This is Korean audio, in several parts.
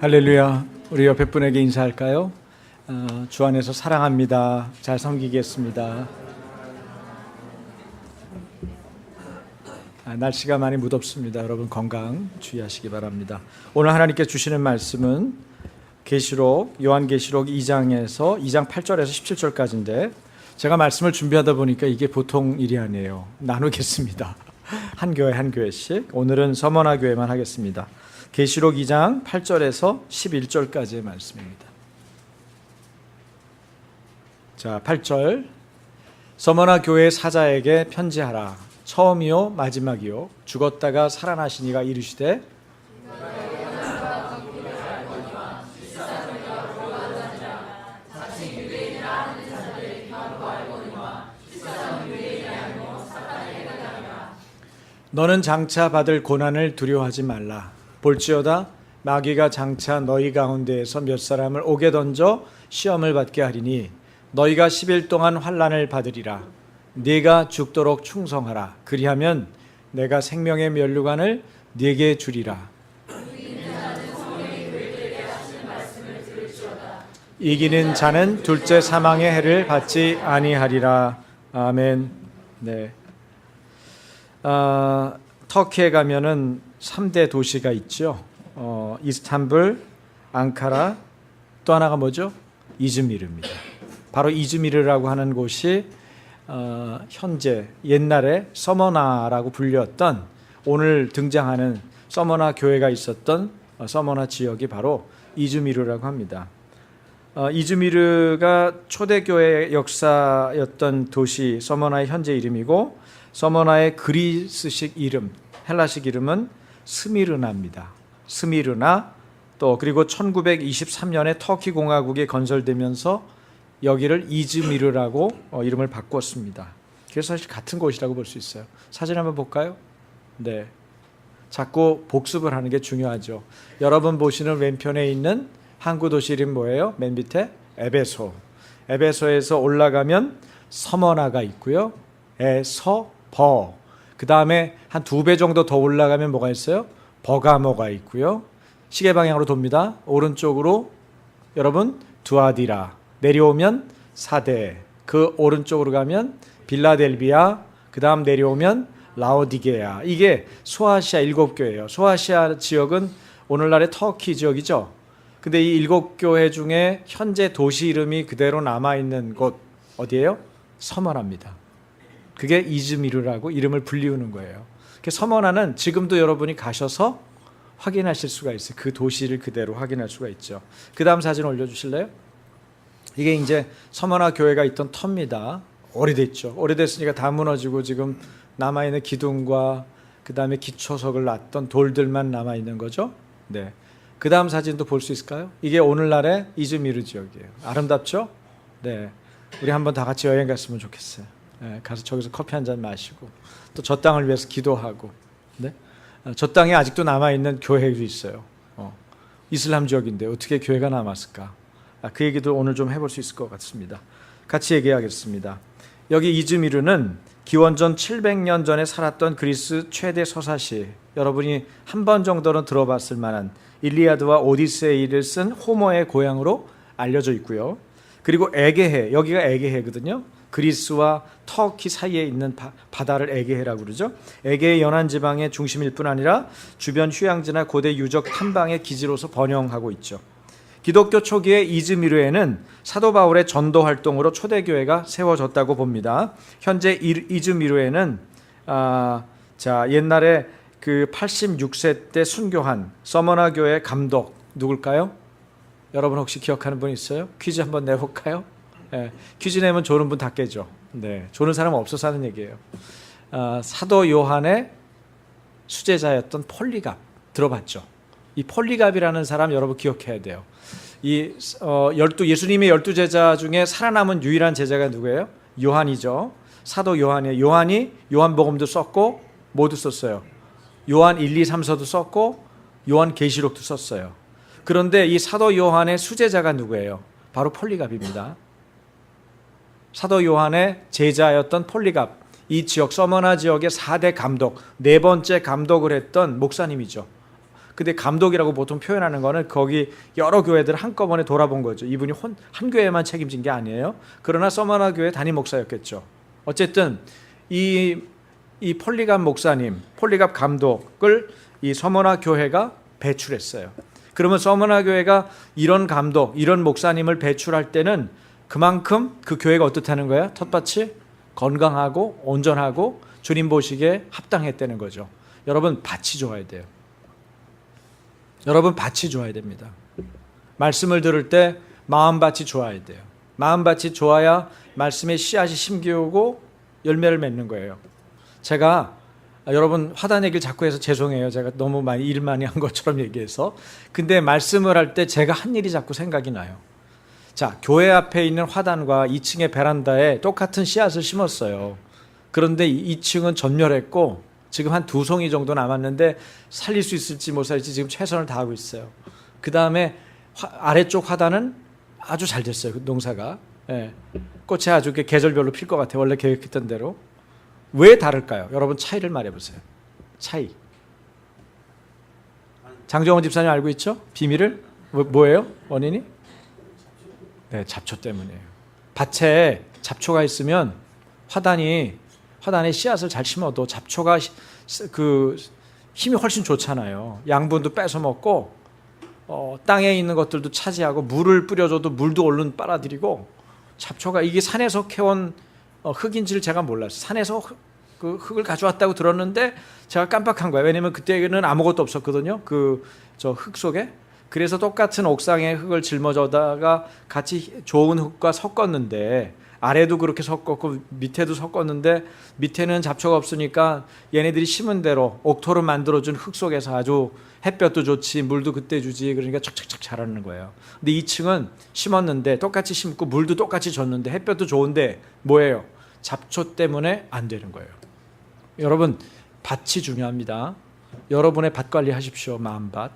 할렐루야. 우리 옆에 분에게 인사할까요? 주 안에서 사랑합니다. 잘 섬기겠습니다. 날씨가 많이 무덥습니다. 여러분 건강 주의하시기 바랍니다. 오늘 하나님께 주시는 말씀은 요한계시록 2장에서 2장 8절에서 17절까지인데 제가 말씀을 준비하다 보니까 이게 보통 일이 아니에요. 나누겠습니다. 한 교회씩. 오늘은 서머나 교회만 하겠습니다. 계시록 2장 8절에서 11절까지의 말씀입니다. 자, 8절. 서머나 교회 사자에게 편지하라. 처음이요 마지막이요 죽었다가 살아나신 이가 이르시되 너는 장차 받을 고난을 두려워하지 말라. 볼지어다 마귀가 장차 너희 가운데에서 몇 사람을 옥에 던져 시험을 받게 하리니 너희가 10일 동안 환난을 받으리라. 네가 죽도록 충성하라. 그리하면 내가 생명의 면류관을 네게 주리라. 이기는 자는 둘째 사망의 해를 받지 아니하리라. 아멘. 네. 터키에 가면은 3대 도시가 있죠. 이스탄불, 앙카라, 또 하나가 뭐죠? 이즈미르입니다. 바로 이즈미르라고 하는 곳이 현재 옛날에 서머나라고 불렸던 오늘 등장하는 서머나 교회가 있었던 서머나 지역이 바로 이즈미르라고 합니다. 이즈미르가 초대교회 역사였던 도시 서머나의 현재 이름이고 서머나의 그리스식 이름, 헬라식 이름은 스미르나입니다. 스미르나 또 그리고 1923년에 터키 공화국이 건설되면서 여기를 이즈미르라고 이름을 바꿨습니다. 그래서 사실 같은 곳이라고 볼 수 있어요. 사진 한번 볼까요? 네, 자꾸 복습을 하는 게 중요하죠. 여러분 보시는 왼편에 있는 항구 도시 이름 뭐예요? 맨 밑에 에베소. 에베소에서 올라가면 서머나가 있고요. 에서버. 그 다음에 한 2배 정도 더 올라가면 뭐가 있어요? 버가모가 있고요. 시계 방향으로 돕니다. 오른쪽으로 여러분 두아디라. 내려오면 사대. 그 오른쪽으로 가면 빌라델비아. 그 다음 내려오면 라오디게아. 이게 소아시아 7교회예요. 소아시아 지역은 오늘날의 터키 지역이죠. 근데 이 7교회 중에 현재 도시 이름이 그대로 남아있는 곳 어디예요? 서머나입니다. 그게 이즈미르라고 이름을 불리우는 거예요. 서머나는 지금도 여러분이 가셔서 확인하실 수가 있어요. 그 도시를 그대로 확인할 수가 있죠. 그 다음 사진 올려주실래요? 이게 이제 서머나 교회가 있던 터입니다. 오래됐죠. 오래됐으니까 다 무너지고 지금 남아있는 기둥과 그 다음에 기초석을 놨던 돌들만 남아있는 거죠. 네. 그 다음 사진도 볼 수 있을까요? 이게 오늘날의 이즈미르 지역이에요. 아름답죠? 네. 우리 한번 다 같이 여행 갔으면 좋겠어요. 네. 가서 저기서 커피 한잔 마시고 또 저 땅을 위해서 기도하고. 네. 저 땅에 아직도 남아있는 교회도 있어요. 이슬람 지역인데 어떻게 교회가 남았을까? 그 얘기도 오늘 좀 해볼 수 있을 것 같습니다. 같이 얘기하겠습니다. 여기 이즈미르는 기원전 700년 전에 살았던 그리스 최대 서사시, 여러분이 한 번 정도는 들어봤을 만한 일리아드와 오디세이를 쓴 호머의 고향으로 알려져 있고요. 그리고 에게해, 여기가 에게해거든요. 그리스와 터키 사이에 있는 바다를 에게해라고 그러죠. 에게해 연안 지방의 중심일 뿐 아니라 주변 휴양지나 고대 유적 탐방의 기지로서 번영하고 있죠. 기독교 초기의 이즈미르에는 사도 바울의 전도 활동으로 초대교회가 세워졌다고 봅니다. 현재 이즈미르에는 옛날에 그 86세 때 순교한 서머나 교회 감독 누굴까요? 여러분 혹시 기억하는 분 있어요? 퀴즈 한번 내볼까요? 네, 퀴즈 내면 조는 분 다 깨죠. 네, 조는 사람 없어서 하는 얘기예요. 사도 요한의 수제자였던 폴리갑 들어봤죠? 이 폴리갑이라는 사람 여러분 기억해야 돼요. 예수님의 12제자 중에 살아남은 유일한 제자가 누구예요? 요한이죠. 사도 요한이에요. 요한이 요한복음도 썼고 뭐도 썼어요? 요한 1, 2, 3서도 썼고 요한계시록도 썼어요. 그런데 이 사도 요한의 수제자가 누구예요? 바로 폴리갑입니다. 사도 요한의 제자였던 폴리갑, 이 지역 서머나 지역의 4대 감독, 4번째 감독을 했던 목사님이죠. 근데 감독이라고 보통 표현하는 거는 거기 여러 교회들 한꺼번에 돌아본 거죠. 이분이 한 교회만 책임진 게 아니에요. 그러나 서머나 교회 담임 목사였겠죠. 어쨌든 이 폴리갑 목사님, 폴리갑 감독을 이 서머나 교회가 배출했어요. 그러면 서머나 교회가 이런 감독, 이런 목사님을 배출할 때는 그만큼 그 교회가 어떻다는 거야? 텃밭이 건강하고 온전하고 주님 보시기에 합당했다는 거죠. 여러분, 밭이 좋아야 돼요. 여러분, 밭이 좋아야 됩니다. 말씀을 들을 때 마음밭이 좋아야 돼요. 마음밭이 좋아야 말씀의 씨앗이 심기우고 열매를 맺는 거예요. 제가 여러분 화단 얘기를 자꾸 해서 죄송해요. 제가 너무 일 많이 한 것처럼 얘기해서. 근데 말씀을 할 때 제가 한 일이 자꾸 생각이 나요. 자, 교회 앞에 있는 화단과 2층의 베란다에 똑같은 씨앗을 심었어요. 그런데 2층은 전멸했고 지금 한 2송이 정도 남았는데 살릴 수 있을지 못 살릴지 지금 최선을 다하고 있어요. 그 다음에 아래쪽 화단은 아주 잘 됐어요. 그 농사가. 예. 꽃이 아주 계절별로 필 것 같아요. 원래 계획했던 대로. 왜 다를까요? 여러분, 차이를 말해보세요. 차이. 장정원 집사님 알고 있죠? 비밀을? 뭐예요? 원인이? 네, 잡초 때문이에요. 밭에 잡초가 있으면 화단에 씨앗을 잘 심어도 잡초가 그 힘이 훨씬 좋잖아요. 양분도 뺏어 먹고 땅에 있는 것들도 차지하고 물을 뿌려줘도 물도 얼른 빨아들이고 잡초가 이게 산에서 캐온 흙인지를 제가 몰랐어요. 산에서 그 흙을 가져왔다고 들었는데 제가 깜빡한 거예요. 왜냐면 그때는 아무것도 없었거든요. 저 흙 속에. 그래서 똑같은 옥상에 흙을 짊어져다가 같이 좋은 흙과 섞었는데 아래도 그렇게 섞었고 밑에도 섞었는데 밑에는 잡초가 없으니까 얘네들이 심은 대로 옥토를 만들어준 흙 속에서 아주 햇볕도 좋지 물도 그때 주지 그러니까 착착착 자라는 거예요. 근데 2층은 심었는데 똑같이 심고 물도 똑같이 줬는데 햇볕도 좋은데 뭐예요? 잡초 때문에 안 되는 거예요. 여러분, 밭이 중요합니다. 여러분의 밭 관리하십시오. 마음밭.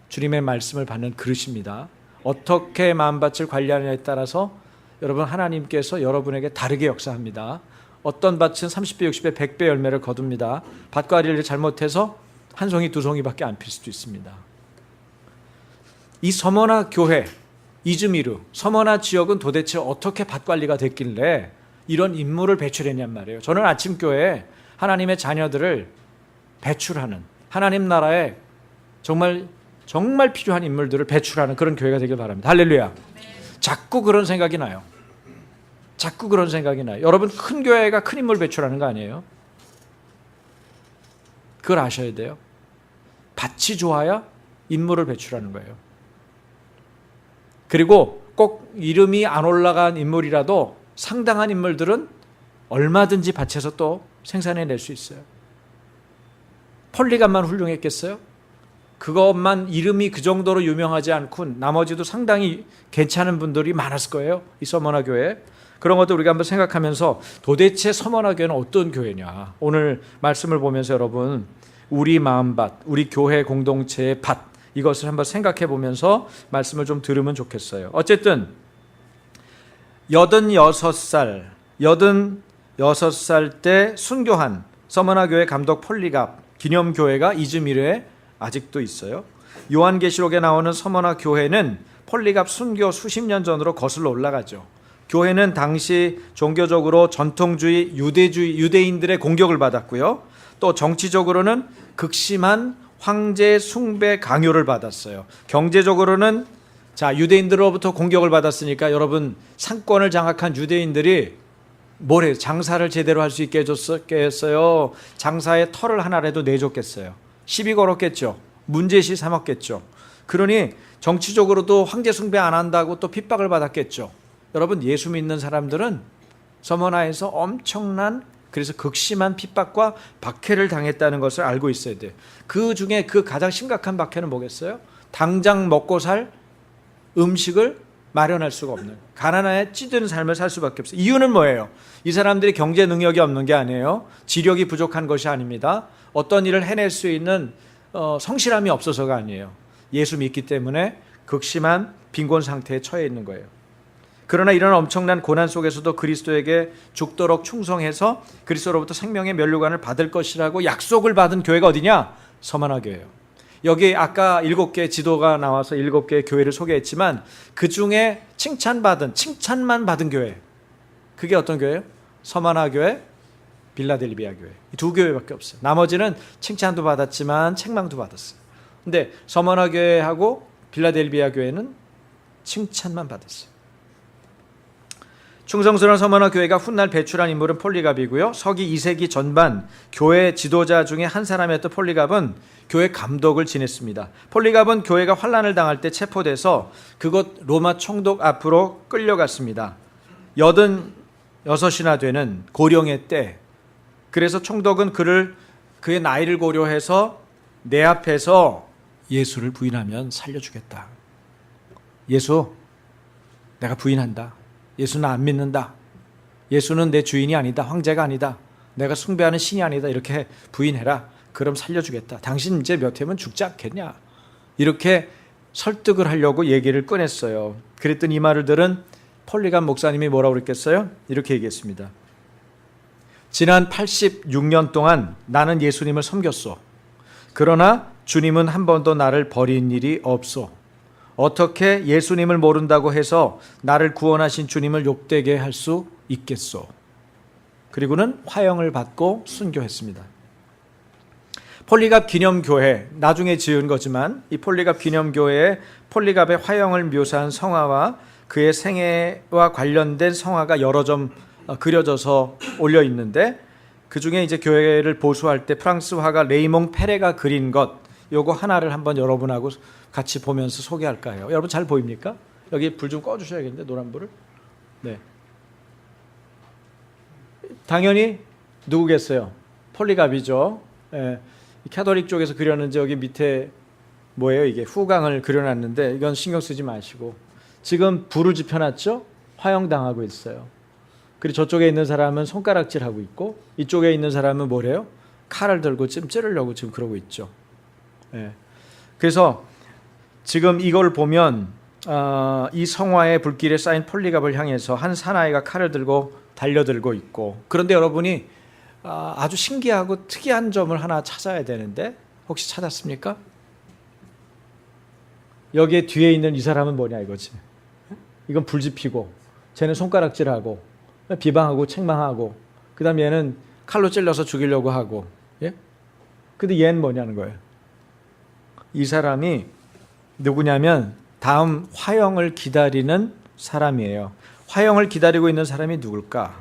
주님의 말씀을 받는 그릇입니다. 어떻게 마음밭을 관리하느냐에 따라서 여러분, 하나님께서 여러분에게 다르게 역사합니다. 어떤 밭은 30배, 60배, 100배 열매를 거둡니다. 밭 관리를 잘못해서 한 송이, 두 송이밖에 안 필 수도 있습니다. 이 서머나 교회, 이즈미르, 서머나 지역은 도대체 어떻게 밭 관리가 됐길래 이런 인물을 배출했냔 말이에요. 저는 아침교회에 하나님의 자녀들을 배출하는, 하나님 나라에 정말 필요한 인물들을 배출하는 그런 교회가 되길 바랍니다. 할렐루야. 자꾸 그런 생각이 나요. 자꾸 그런 생각이 나요. 여러분, 큰 교회가 큰 인물 배출하는 거 아니에요? 그걸 아셔야 돼요. 밭이 좋아야 인물을 배출하는 거예요. 그리고 꼭 이름이 안 올라간 인물이라도 상당한 인물들은 얼마든지 밭에서 또 생산해낼 수 있어요. 폴리갑만 훌륭했겠어요? 그것만 이름이 그 정도로 유명하지 않고 나머지도 상당히 괜찮은 분들이 많았을 거예요. 이 서머나 교회. 그런 것도 우리가 한번 생각하면서 도대체 서머나 교회는 어떤 교회냐. 오늘 말씀을 보면서 여러분, 우리 마음밭, 우리 교회 공동체의 밭, 이것을 한번 생각해 보면서 말씀을 좀 들으면 좋겠어요. 어쨌든 86살 때 순교한 서머나 교회 감독 폴리갑 기념교회가 이즈미르에 아직도 있어요. 요한계시록에 나오는 서머나 교회는 폴리갑 순교 수십 년 전으로 거슬러 올라가죠. 교회는 당시 종교적으로 전통주의 유대인들의 공격을 받았고요. 또 정치적으로는 극심한 황제 숭배 강요를 받았어요. 경제적으로는 유대인들로부터 공격을 받았으니까 여러분, 상권을 장악한 유대인들이 뭘 해요? 장사를 제대로 할 수 있게 해줬겠어요? 장사의 털을 하나라도 내줬겠어요? 시비 걸었겠죠. 문제시 삼았겠죠. 그러니 정치적으로도 황제 숭배 안 한다고 또 핍박을 받았겠죠. 여러분, 예수 믿는 사람들은 서머나에서 엄청난, 그래서 극심한 핍박과 박해를 당했다는 것을 알고 있어야 돼요. 그 중에 그 가장 심각한 박해는 뭐겠어요? 당장 먹고 살 음식을 마련할 수가 없는, 가난하에 찌든 삶을 살 수밖에 없어요. 이유는 뭐예요? 이 사람들이 경제 능력이 없는 게 아니에요. 지력이 부족한 것이 아닙니다. 어떤 일을 해낼 수 있는 성실함이 없어서가 아니에요. 예수 믿기 때문에 극심한 빈곤 상태에 처해 있는 거예요. 그러나 이런 엄청난 고난 속에서도 그리스도에게 죽도록 충성해서 그리스도로부터 생명의 면류관을 받을 것이라고 약속을 받은 교회가 어디냐? 서머나 교회예요. 여기 아까 7개 지도가 나와서 7개의 교회를 소개했지만 그 중에 칭찬만 받은 교회, 그게 어떤 교회예요? 서머나 교회, 빌라델비아 교회. 이 두 교회밖에 없어요. 나머지는 칭찬도 받았지만 책망도 받았어요. 근데 서머나 교회하고 빌라델비아 교회는 칭찬만 받았어요. 충성스러운 서머나 교회가 훗날 배출한 인물은 폴리갑이고요. 서기 2세기 전반 교회 지도자 중에 한 사람이었던 폴리갑은 교회 감독을 지냈습니다. 폴리갑은 교회가 환난을 당할 때 체포돼서 그곳 로마 총독 앞으로 끌려갔습니다. 86이나 되는 고령의 때. 그래서 총독은 그의 나이를 고려해서 내 앞에서 예수를 부인하면 살려주겠다. 예수, 내가 부인한다. 예수는 안 믿는다. 예수는 내 주인이 아니다. 황제가 아니다. 내가 숭배하는 신이 아니다. 이렇게 부인해라. 그럼 살려주겠다. 당신 이제 몇 해면 죽지 않겠냐. 이렇게 설득을 하려고 얘기를 꺼냈어요. 그랬더니 이 말을 들은 폴리갑 목사님이 뭐라고 그랬겠어요? 이렇게 얘기했습니다. 지난 86년 동안 나는 예수님을 섬겼소. 그러나 주님은 한 번도 나를 버린 일이 없소. 어떻게 예수님을 모른다고 해서 나를 구원하신 주님을 욕되게 할 수 있겠소. 그리고는 화형을 받고 순교했습니다. 폴리갑 기념교회, 나중에 지은 거지만 이 폴리갑 기념교회에 폴리갑의 화형을 묘사한 성화와 그의 생애와 관련된 성화가 여러 점 그려져서 올려 있는데, 그 중에 이제 교회를 보수할 때 프랑스 화가 레이몽 페레가 그린 것, 요거 하나를 한번 여러분하고 같이 보면서 소개할까요? 여러분 잘 보입니까? 여기 불 좀 꺼주셔야겠는데, 노란 불을. 네. 당연히 누구겠어요? 폴리갑이죠. 예. 캐톨릭 쪽에서 그렸는지 여기 밑에 뭐예요? 이게 후광을 그려놨는데 이건 신경 쓰지 마시고, 지금 불을 지펴놨죠? 화형당하고 있어요. 그리고 저쪽에 있는 사람은 손가락질하고 있고, 이쪽에 있는 사람은 뭐래요? 칼을 들고 좀 찌르려고 지금 그러고 있죠. 예. 그래서 지금 이걸 보면 이 성화의 불길에 쌓인 폴리갑을 향해서 한 사나이가 칼을 들고 달려들고 있고, 그런데 여러분이 아주 신기하고 특이한 점을 하나 찾아야 되는데, 혹시 찾았습니까? 여기에 뒤에 있는 이 사람은 뭐냐 이거지. 이건 불 지피고, 쟤는 손가락질하고 비방하고 책망하고, 그 다음 얘는 칼로 찔러서 죽이려고 하고, 예? 근데 얘는 뭐냐는 거예요. 이 사람이 누구냐면 다음 화형을 기다리는 사람이에요. 화형을 기다리고 있는 사람이 누굴까?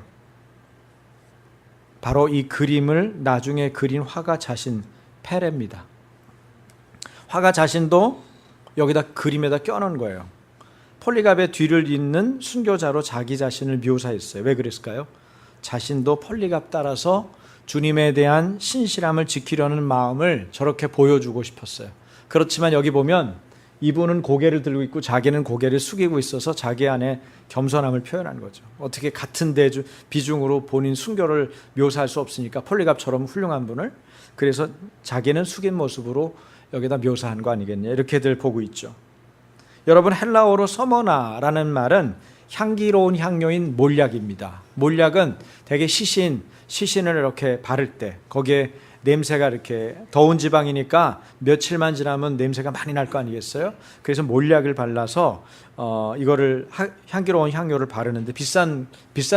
바로 이 그림을 나중에 그린 화가 자신 페레입니다. 화가 자신도 여기다 그림에다 껴놓은 거예요. 폴리갑의 뒤를 잇는 순교자로 자기 자신을 묘사했어요. 왜 그랬을까요? 자신도 폴리갑 따라서 주님에 대한 신실함을 지키려는 마음을 저렇게 보여주고 싶었어요. 그렇지만 여기 보면 이분은 고개를 들고 있고 자기는 고개를 숙이고 있어서 자기 안에 겸손함을 표현한 거죠. 어떻게 같은 비중으로 본인 순교를 묘사할 수 없으니까 폴리갑처럼 훌륭한 분을, 그래서 자기는 숙인 모습으로 여기다 묘사한 거 아니겠냐, 이렇게들 보고 있죠. 여러분, 헬라어로 서머나라는 말은 향기로운 향료인 몰약입니다. 몰약은 되게 시신을 이렇게 바를 때 거기에 냄새가, 이렇게 더운 지방이니까 며칠만 지나면 냄새가 많이 날 거 아니겠어요? 그래서 몰약을 발라서 이거를 향기로운 향료를 바르는데 비싼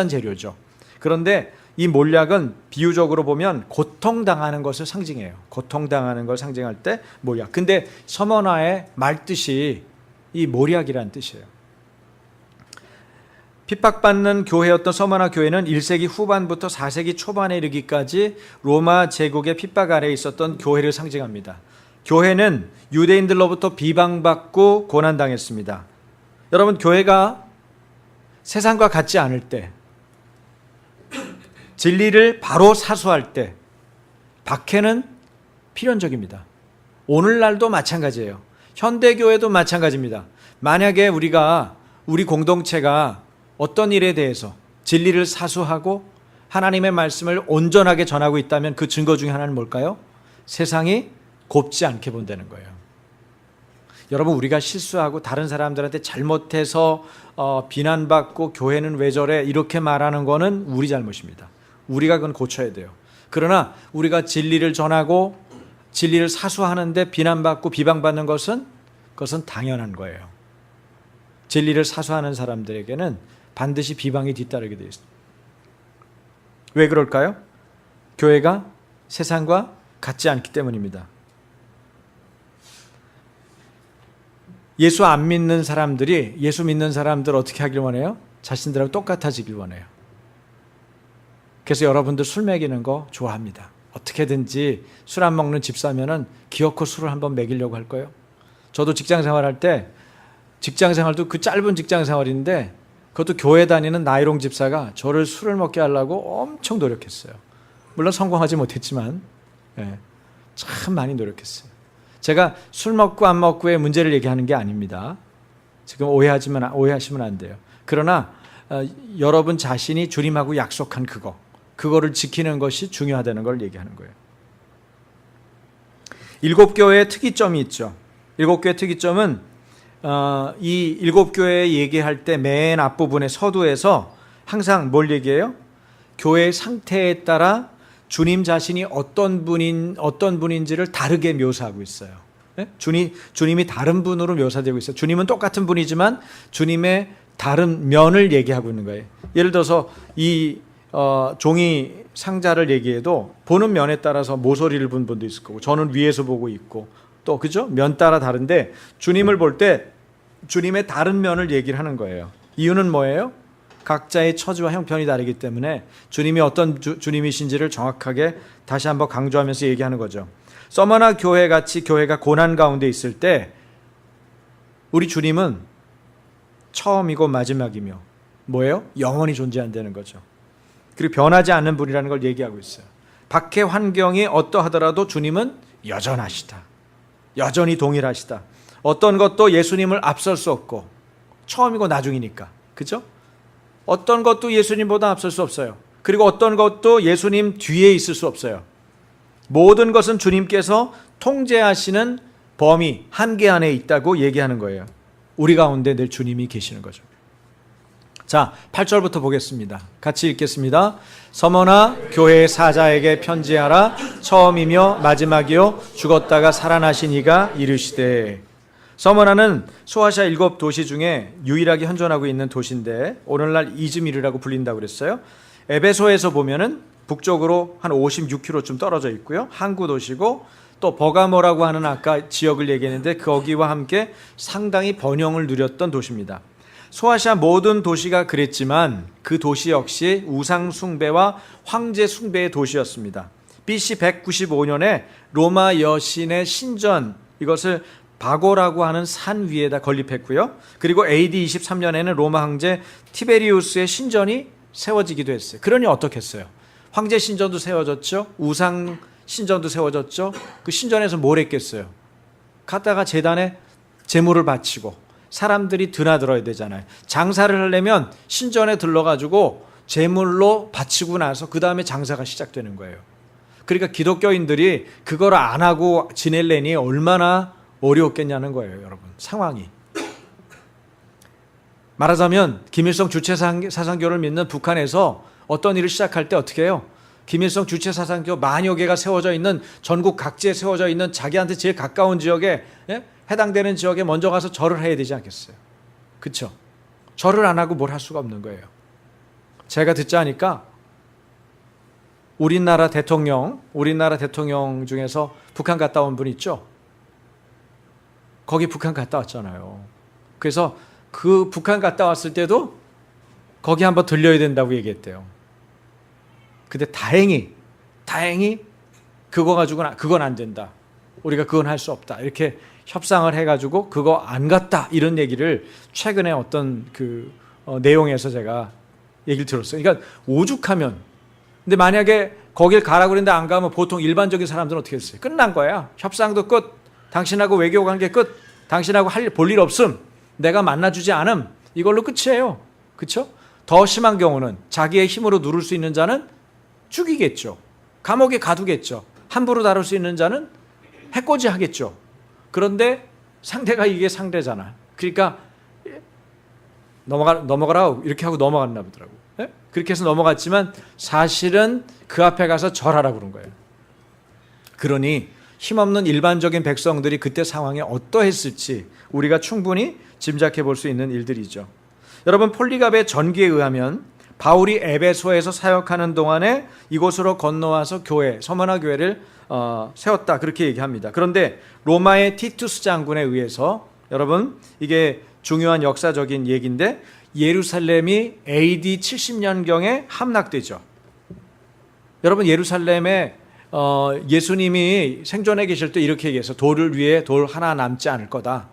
재료죠. 그런데 이 몰약은 비유적으로 보면 고통당하는 것을 상징해요. 고통당하는 걸 상징할 때 몰약. 근데 서머나의 말뜻이 이 몰약이란 뜻이에요. 핍박받는 교회였던 서머나 교회는 1세기 후반부터 4세기 초반에 이르기까지 로마 제국의 핍박 아래에 있었던 교회를 상징합니다. 교회는 유대인들로부터 비방받고 고난당했습니다. 여러분, 교회가 세상과 같지 않을 때, 진리를 바로 사수할 때 박해는 필연적입니다. 오늘날도 마찬가지예요. 현대교회도 마찬가지입니다. 만약에 우리 공동체가 어떤 일에 대해서 진리를 사수하고 하나님의 말씀을 온전하게 전하고 있다면 그 증거 중에 하나는 뭘까요? 세상이 곱지 않게 본다는 거예요. 여러분, 우리가 실수하고 다른 사람들한테 잘못해서 비난받고 교회는 왜 저래 이렇게 말하는 거는 우리 잘못입니다. 우리가 그건 고쳐야 돼요. 그러나 우리가 진리를 전하고 진리를 사수하는데 비난받고 비방받는 것은 그것은 당연한 거예요. 진리를 사수하는 사람들에게는 반드시 비방이 뒤따르게 되어 있습니다. 왜 그럴까요? 교회가 세상과 같지 않기 때문입니다. 예수 안 믿는 사람들이 예수 믿는 사람들 어떻게 하길 원해요? 자신들하고 똑같아지길 원해요. 그래서 여러분들 술 먹이는 거 좋아합니다. 어떻게든지 술 안 먹는 집사면은 기어코 술을 한번 먹이려고 할 거예요. 저도 직장 생활할 때 직장 생활도 그 짧은 직장 생활인데 그것도 교회 다니는 나이롱 집사가 저를 술을 먹게 하려고 엄청 노력했어요. 물론 성공하지 못했지만 참 많이 노력했어요. 제가 술 먹고 안 먹고의 문제를 얘기하는 게 아닙니다. 지금 오해하시면 안 돼요. 그러나 여러분 자신이 주님하고 약속한 그거를 지키는 것이 중요하다는 걸 얘기하는 거예요. 7교회의 특이점이 있죠. 7교회의 특이점은 이 7교회 얘기할 때 맨 앞부분의 서두에서 항상 뭘 얘기해요? 교회의 상태에 따라 주님 자신이 어떤 분인지를 다르게 묘사하고 있어요. 주님이 다른 분으로 묘사되고 있어요. 주님은 똑같은 분이지만 주님의 다른 면을 얘기하고 있는 거예요. 예를 들어서 이 종이 상자를 얘기해도 보는 면에 따라서 모서리를 본 분도 있을 거고, 저는 위에서 보고 있고, 또 그죠? 면 따라 다른데 주님을 볼 때 주님의 다른 면을 얘기를 하는 거예요. 이유는 뭐예요? 각자의 처지와 형편이 다르기 때문에 주님이 어떤 주님이신지를 정확하게 다시 한번 강조하면서 얘기하는 거죠. 서머나 교회 같이 교회가 고난 가운데 있을 때 우리 주님은 처음이고 마지막이며 뭐예요? 영원히 존재한다는 거죠. 그리고 변하지 않는 분이라는 걸 얘기하고 있어요. 밖의 환경이 어떠하더라도 주님은 여전하시다. 여전히 동일하시다. 어떤 것도 예수님을 앞설 수 없고, 처음이고 나중이니까, 그죠? 어떤 것도 예수님보다 앞설 수 없어요. 그리고 어떤 것도 예수님 뒤에 있을 수 없어요. 모든 것은 주님께서 통제하시는 범위, 한계 안에 있다고 얘기하는 거예요. 우리 가운데 늘 주님이 계시는 거죠. 자, 8절부터 보겠습니다. 같이 읽겠습니다. 서머나 교회의 사자에게 편지하라. 처음이며 마지막이요 죽었다가 살아나신 이가 이르시되. 서머나는 소아시아 7도시 중에 유일하게 현존하고 있는 도시인데 오늘날 이즈미르라고 불린다고 그랬어요. 에베소에서 보면은 북쪽으로 한 56km쯤 떨어져 있고요. 항구 도시고, 또 버가모라고 하는 아까 지역을 얘기했는데 거기와 함께 상당히 번영을 누렸던 도시입니다. 소아시아 모든 도시가 그랬지만 그 도시 역시 우상 숭배와 황제 숭배의 도시였습니다. BC 195년에 로마 여신의 신전, 이것을 바고라고 하는 산 위에다 건립했고요. 그리고 AD 23년에는 로마 황제 티베리우스의 신전이 세워지기도 했어요. 그러니 어떻겠어요? 황제 신전도 세워졌죠. 우상 신전도 세워졌죠. 그 신전에서 뭘 했겠어요? 갔다가 제단에 제물을 바치고 사람들이 드나들어야 되잖아요. 장사를 하려면 신전에 들러가지고 제물로 바치고 나서 그 다음에 장사가 시작되는 거예요. 그러니까 기독교인들이 그걸 안 하고 지낼래니 얼마나 어려웠겠냐는 거예요, 여러분. 상황이. 말하자면 김일성 주체사상교를 믿는 북한에서 어떤 일을 시작할 때 어떻게 해요? 김일성 주체사상교 만여 개가 세워져 있는, 전국 각지에 세워져 있는 자기한테 제일 가까운 지역에, 해당되는 지역에 먼저 가서 절을 해야 되지 않겠어요? 그렇죠? 절을 안 하고 뭘 할 수가 없는 거예요. 제가 듣자 하니까 우리나라 대통령 중에서 북한 갔다 온 분 있죠? 거기 북한 갔다 왔잖아요. 그래서 그 북한 갔다 왔을 때도 거기 한번 들려야 된다고 얘기했대요. 근데 다행히 그거 가지고는 그건 안 된다. 우리가 그건 할 수 없다. 이렇게 협상을 해가지고 그거 안 갔다. 이런 얘기를 최근에 어떤 내용에서 제가 얘기를 들었어요. 그러니까 오죽하면, 근데 만약에 거길 가라고 그랬는데 안 가면 보통 일반적인 사람들은 어떻게 했어요? 끝난 거야. 협상도 끝. 당신하고 외교 관계 끝. 당신하고 볼 일 없음. 내가 만나주지 않음. 이걸로 끝이에요. 그렇죠? 더 심한 경우는 자기의 힘으로 누를 수 있는 자는 죽이겠죠. 감옥에 가두겠죠. 함부로 다룰 수 있는 자는 해코지 하겠죠. 그런데 상대가 이게 상대잖아. 그러니까 넘어가라 이렇게 하고 넘어갔나 보더라고. 그렇게 해서 넘어갔지만 사실은 그 앞에 가서 절하라고 그런 거예요. 그러니 힘없는 일반적인 백성들이 그때 상황에 어떠했을지 우리가 충분히 짐작해 볼 수 있는 일들이죠. 여러분, 폴리갑의 전기에 의하면 바울이 에베소에서 사역하는 동안에 이곳으로 건너와서 서머나 교회를 세웠다, 그렇게 얘기합니다. 그런데 로마의 티투스 장군에 의해서, 여러분 이게 중요한 역사적인 얘기인데, 예루살렘이 AD 70년경에 함락되죠. 여러분, 예루살렘에 예수님이 생존해 계실 때 이렇게 얘기해서 돌을 위해 돌 하나 남지 않을 거다,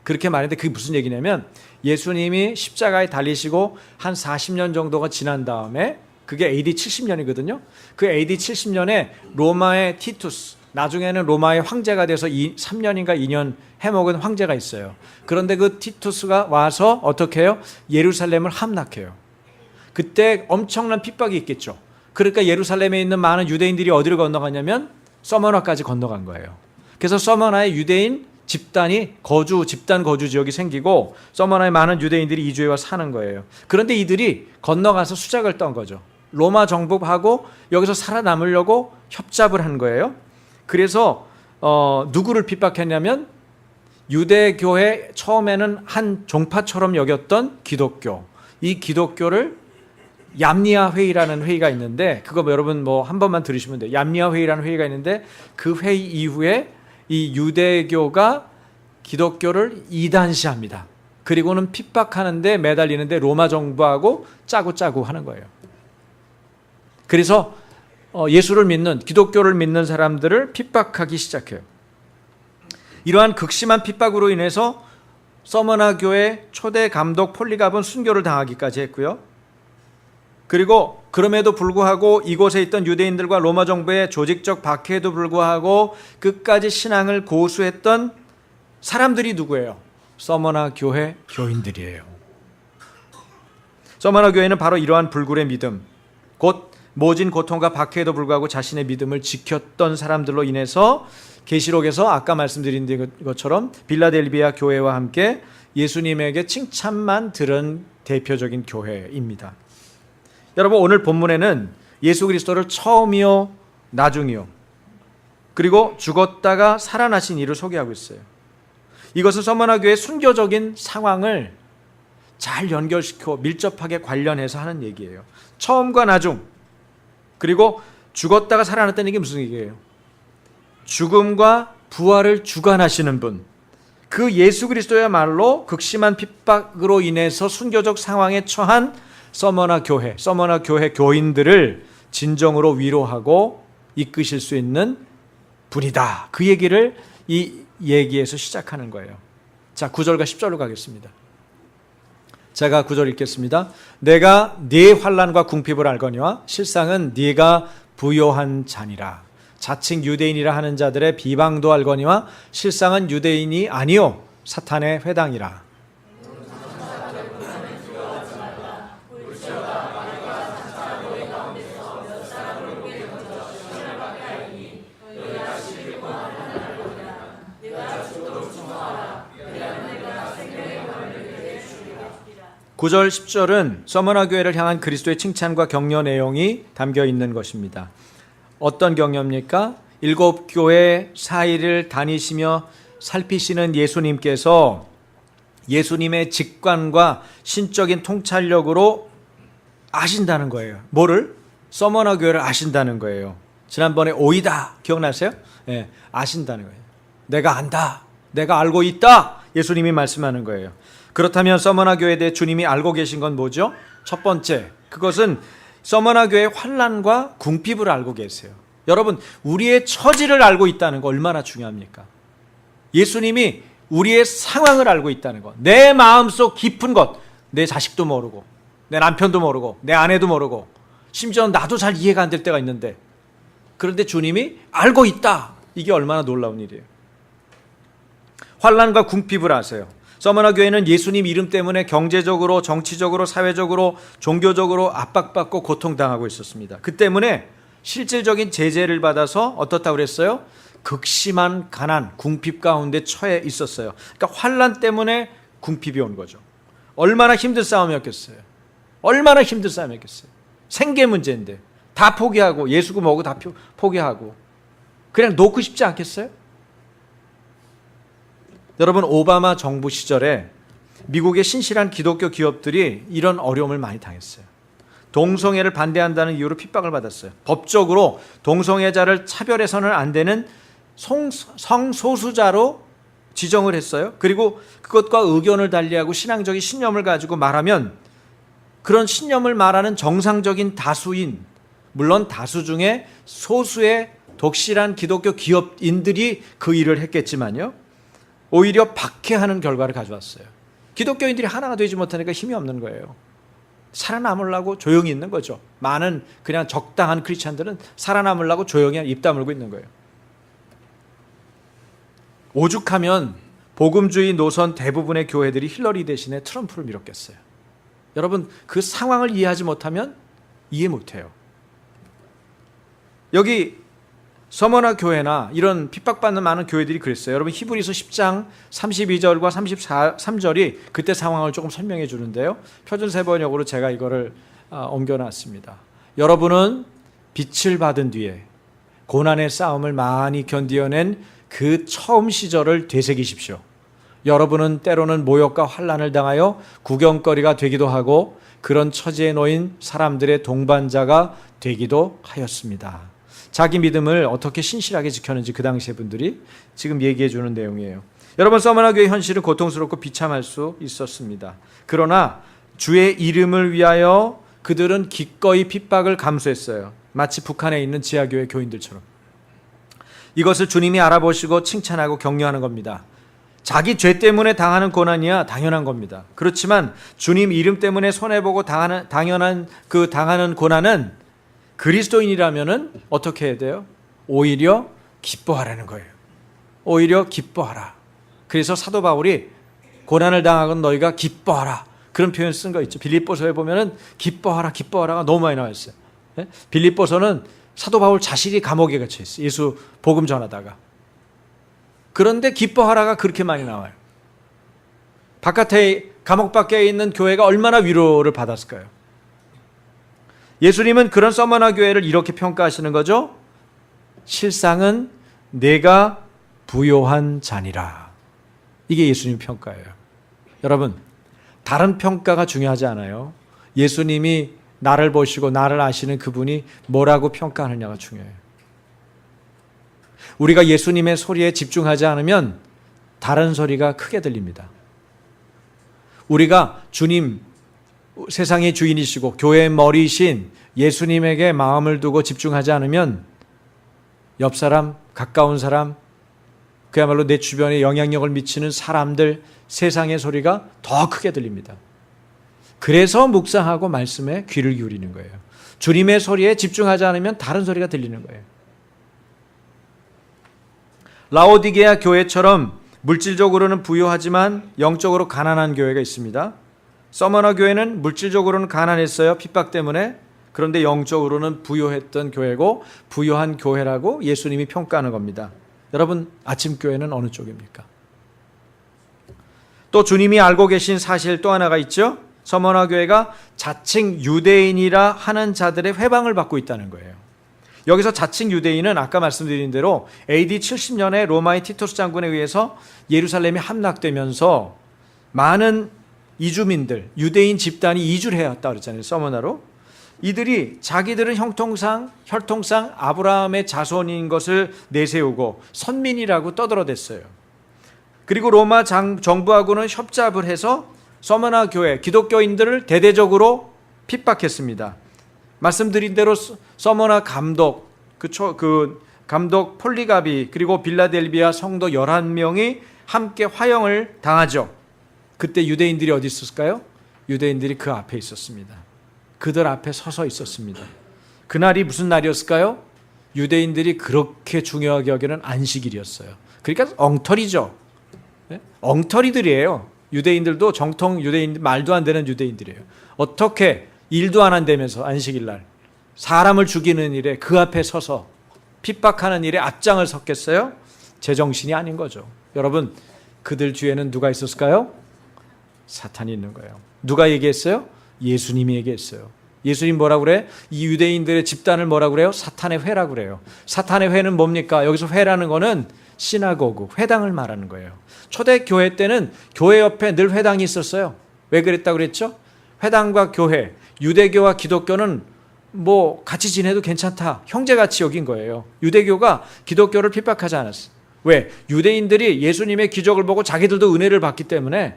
그렇게 말했는데 그게 무슨 얘기냐면 예수님이 십자가에 달리시고 한 40년 정도가 지난 다음에, 그게 AD 70년이거든요. 그 AD 70년에 로마의 티투스, 나중에는 로마의 황제가 돼서 3년인가 2년 해먹은 황제가 있어요. 그런데 그 티투스가 와서 어떻게 해요? 예루살렘을 함락해요. 그때 엄청난 핍박이 있겠죠. 그러니까 예루살렘에 있는 많은 유대인들이 어디로 건너갔냐면 서머나까지 건너간 거예요. 그래서 서머나의 유대인 집단 거주 지역이 생기고 서머나에 많은 유대인들이 이주해 와 사는 거예요. 그런데 이들이 건너가서 수작을 떤 거죠. 로마 정복하고 여기서 살아남으려고 협잡을 한 거예요. 그래서 누구를 핍박했냐면 유대교회 처음에는 한 종파처럼 여겼던 기독교, 이 기독교를 얌니아 회의라는 회의가 있는데, 그거 여러분 한 번만 들으시면 돼요. 얌니아 회의라는 회의가 있는데 그 회의 이후에 이 유대교가 기독교를 이단시합니다. 그리고는 핍박하는데 매달리는데 로마 정부하고 짜고 하는 거예요. 그래서 예수를 믿는, 기독교를 믿는 사람들을 핍박하기 시작해요. 이러한 극심한 핍박으로 인해서 서머나 교회 초대 감독 폴리갑은 순교를 당하기까지 했고요. 그리고 그럼에도 불구하고 이곳에 있던 유대인들과 로마 정부의 조직적 박해에도 불구하고 끝까지 신앙을 고수했던 사람들이 누구예요? 서머나 교회 교인들이에요. 서머나 교회는 바로 이러한 불굴의 믿음, 곧 모진 고통과 박해에도 불구하고 자신의 믿음을 지켰던 사람들로 인해서 계시록에서 아까 말씀드린 것처럼 빌라델비아 교회와 함께 예수님에게 칭찬만 들은 대표적인 교회입니다. 여러분, 오늘 본문에는 예수 그리스도를 처음이요 나중이요 그리고 죽었다가 살아나신 이를 소개하고 있어요. 이것은 서머나 교회의 순교적인 상황을 잘 연결시켜 밀접하게 관련해서 하는 얘기예요. 처음과 나중, 그리고 죽었다가 살아났다는 게 무슨 얘기예요? 죽음과 부활을 주관하시는 분, 그 예수 그리스도야말로 극심한 핍박으로 인해서 순교적 상황에 처한 서머나 교회 교인들을 진정으로 위로하고 이끄실 수 있는 분이다. 그 얘기를 이 얘기에서 시작하는 거예요. 자, 9절과 10절로 가겠습니다. 제가 9절 읽겠습니다. 내가 네 환난과 궁핍을 알거니와 실상은 네가 부요한 자니라. 자칭 유대인이라 하는 자들의 비방도 알거니와 실상은 유대인이 아니요 사탄의 회당이라. 구 절 10절은 서머나 교회를 향한 그리스도의 칭찬과 격려 내용이 담겨 있는 것입니다. 어떤 격려입니까? 7교회 사이를 다니시며 살피시는 예수님께서 예수님의 직관과 신적인 통찰력으로 아신다는 거예요. 뭐를? 서머나 교회를 아신다는 거예요. 지난번에 오이다 기억나세요? 네, 아신다는 거예요. 내가 안다, 내가 알고 있다, 예수님이 말씀하는 거예요. 그렇다면 서머나 교회에 대해 주님이 알고 계신 건 뭐죠? 첫 번째, 그것은 서머나 교회의 환난과 궁핍을 알고 계세요. 여러분, 우리의 처지를 알고 있다는 거 얼마나 중요합니까? 예수님이 우리의 상황을 알고 있다는 것, 내 마음속 깊은 것, 내 자식도 모르고 내 남편도 모르고 내 아내도 모르고 심지어 나도 잘 이해가 안 될 때가 있는데, 그런데 주님이 알고 있다. 이게 얼마나 놀라운 일이에요. 환난과 궁핍을 아세요. 서머나 교회는 예수님 이름 때문에 경제적으로, 정치적으로, 사회적으로, 종교적으로 압박받고 고통당하고 있었습니다. 그 때문에 실질적인 제재를 받아서 어떻다고 그랬어요? 극심한 가난, 궁핍 가운데 처해 있었어요. 그러니까 환난 때문에 궁핍이 온 거죠. 얼마나 힘든 싸움이었겠어요. 얼마나 힘든 싸움이었겠어요. 생계 문제인데 다 포기하고, 예수고 뭐고 다 포기하고, 그냥 놓고 싶지 않겠어요? 여러분, 오바마 정부 시절에 미국의 신실한 기독교 기업들이 이런 어려움을 많이 당했어요. 동성애를 반대한다는 이유로 핍박을 받았어요. 법적으로 동성애자를 차별해서는 안 되는 성소수자로 지정을 했어요. 그리고 그것과 의견을 달리하고 신앙적인 신념을 가지고 말하면 그런 신념을 말하는 정상적인 다수인, 물론 다수 중에 소수의 독실한 기독교 기업인들이 그 일을 했겠지만요, 오히려 박해하는 결과를 가져왔어요. 기독교인들이 하나가 되지 못하니까 힘이 없는 거예요. 살아남으려고 조용히 있는 거죠. 많은 그냥 적당한 크리스찬들은 살아남으려고 조용히 입 다물고 있는 거예요. 오죽하면 복음주의 노선 대부분의 교회들이 힐러리 대신에 트럼프를 밀었겠어요. 여러분, 그 상황을 이해하지 못하면 이해 못해요. 여기 서머나 교회나 이런 핍박받는 많은 교회들이 그랬어요. 여러분, 히브리서 10장 32절과 33절이 그때 상황을 조금 설명해 주는데요. 표준세번역으로 제가 이거를 옮겨놨습니다. 여러분은 빛을 받은 뒤에 고난의 싸움을 많이 견디어낸 그 처음 시절을 되새기십시오. 여러분은 때로는 모욕과 환난을 당하여 구경거리가 되기도 하고 그런 처지에 놓인 사람들의 동반자가 되기도 하였습니다. 자기 믿음을 어떻게 신실하게 지켰는지 그 당시의 분들이 지금 얘기해 주는 내용이에요. 여러분, 서머나 교회 현실은 고통스럽고 비참할 수 있었습니다. 그러나 주의 이름을 위하여 그들은 기꺼이 핍박을 감수했어요. 마치 북한에 있는 지하교회 교인들처럼. 이것을 주님이 알아보시고 칭찬하고 격려하는 겁니다. 자기 죄 때문에 당하는 고난이야 당연한 겁니다. 그렇지만 주님 이름 때문에 손해보고 당하는 고난은 그리스도인이라면은 어떻게 해야 돼요? 오히려 기뻐하라는 거예요. 오히려 기뻐하라. 그래서 사도 바울이 고난을 당하건 너희가 기뻐하라, 그런 표현 쓴 거 있죠. 빌립보서에 보면은 기뻐하라, 기뻐하라가 너무 많이 나와 있어요. 빌립보서는 사도 바울 자신이 감옥에 갇혀 있어요. 예수 복음 전하다가. 그런데 기뻐하라가 그렇게 많이 나와요. 바깥에, 감옥 밖에 있는 교회가 얼마나 위로를 받았을까요? 예수님은 그런 서머나 교회를 이렇게 평가하시는 거죠. 실상은 내가 부요한 자니라. 이게 예수님 평가예요. 여러분, 다른 평가가 중요하지 않아요. 예수님이 나를 보시고 나를 아시는 그분이 뭐라고 평가하느냐가 중요해요. 우리가 예수님의 소리에 집중하지 않으면 다른 소리가 크게 들립니다. 우리가 주님, 세상의 주인이시고 교회의 머리이신 예수님에게 마음을 두고 집중하지 않으면 옆 사람, 가까운 사람, 그야말로 내 주변에 영향력을 미치는 사람들, 세상의 소리가 더 크게 들립니다. 그래서 묵상하고 말씀에 귀를 기울이는 거예요. 주님의 소리에 집중하지 않으면 다른 소리가 들리는 거예요. 라오디게아 교회처럼 물질적으로는 부유하지만 영적으로 가난한 교회가 있습니다. 서머나 교회는 물질적으로는 가난했어요. 핍박 때문에. 그런데 영적으로는 부유했던 교회고 부유한 교회라고 예수님이 평가하는 겁니다. 여러분, 아침교회는 어느 쪽입니까? 또 주님이 알고 계신 사실 또 하나가 있죠. 서머나 교회가 자칭 유대인이라 하는 자들의 회방을 받고 있다는 거예요. 여기서 자칭 유대인은 아까 말씀드린 대로 AD 70년에 로마의 티토스 장군에 의해서 예루살렘이 함락되면서 많은 이주민들, 유대인 집단이 이주를 해왔다 그랬잖아요. 서머나로. 이들이 자기들은 혈통상 아브라함의 자손인 것을 내세우고 선민이라고 떠들어댔어요. 그리고 로마 정부하고는 협잡을 해서 서머나 교회, 기독교인들을 대대적으로 핍박했습니다. 말씀드린 대로 서머나 감독, 그 감독 폴리가비, 그리고 빌라델비아 성도 11명이 함께 화형을 당하죠. 그때 유대인들이 어디 있었을까요? 유대인들이 그 앞에 있었습니다. 그들 앞에 서서 있었습니다. 그날이 무슨 날이었을까요? 유대인들이 그렇게 중요하게 여기는 안식일이었어요. 그러니까 엉터리죠. 엉터리들이에요. 유대인들도 정통 유대인들, 말도 안 되는 유대인들이에요. 어떻게 일도 안 한다면서 안식일 날 사람을 죽이는 일에 그 앞에 서서 핍박하는 일에 앞장을 섰겠어요? 제정신이 아닌 거죠. 여러분, 그들 뒤에는 누가 있었을까요? 사탄이 있는 거예요. 누가 얘기했어요? 예수님이 얘기했어요. 예수님 뭐라고 그래? 이 유대인들의 집단을 뭐라고 그래요? 사탄의 회라고 그래요. 사탄의 회는 뭡니까? 여기서 회라는 거는 시나고그, 회당을 말하는 거예요. 초대교회 때는 교회 옆에 늘 회당이 있었어요. 왜 그랬다고 그랬죠? 회당과 교회, 유대교와 기독교는 뭐 같이 지내도 괜찮다, 형제같이 여긴 거예요. 유대교가 기독교를 핍박하지 않았어요. 왜? 유대인들이 예수님의 기적을 보고 자기들도 은혜를 받기 때문에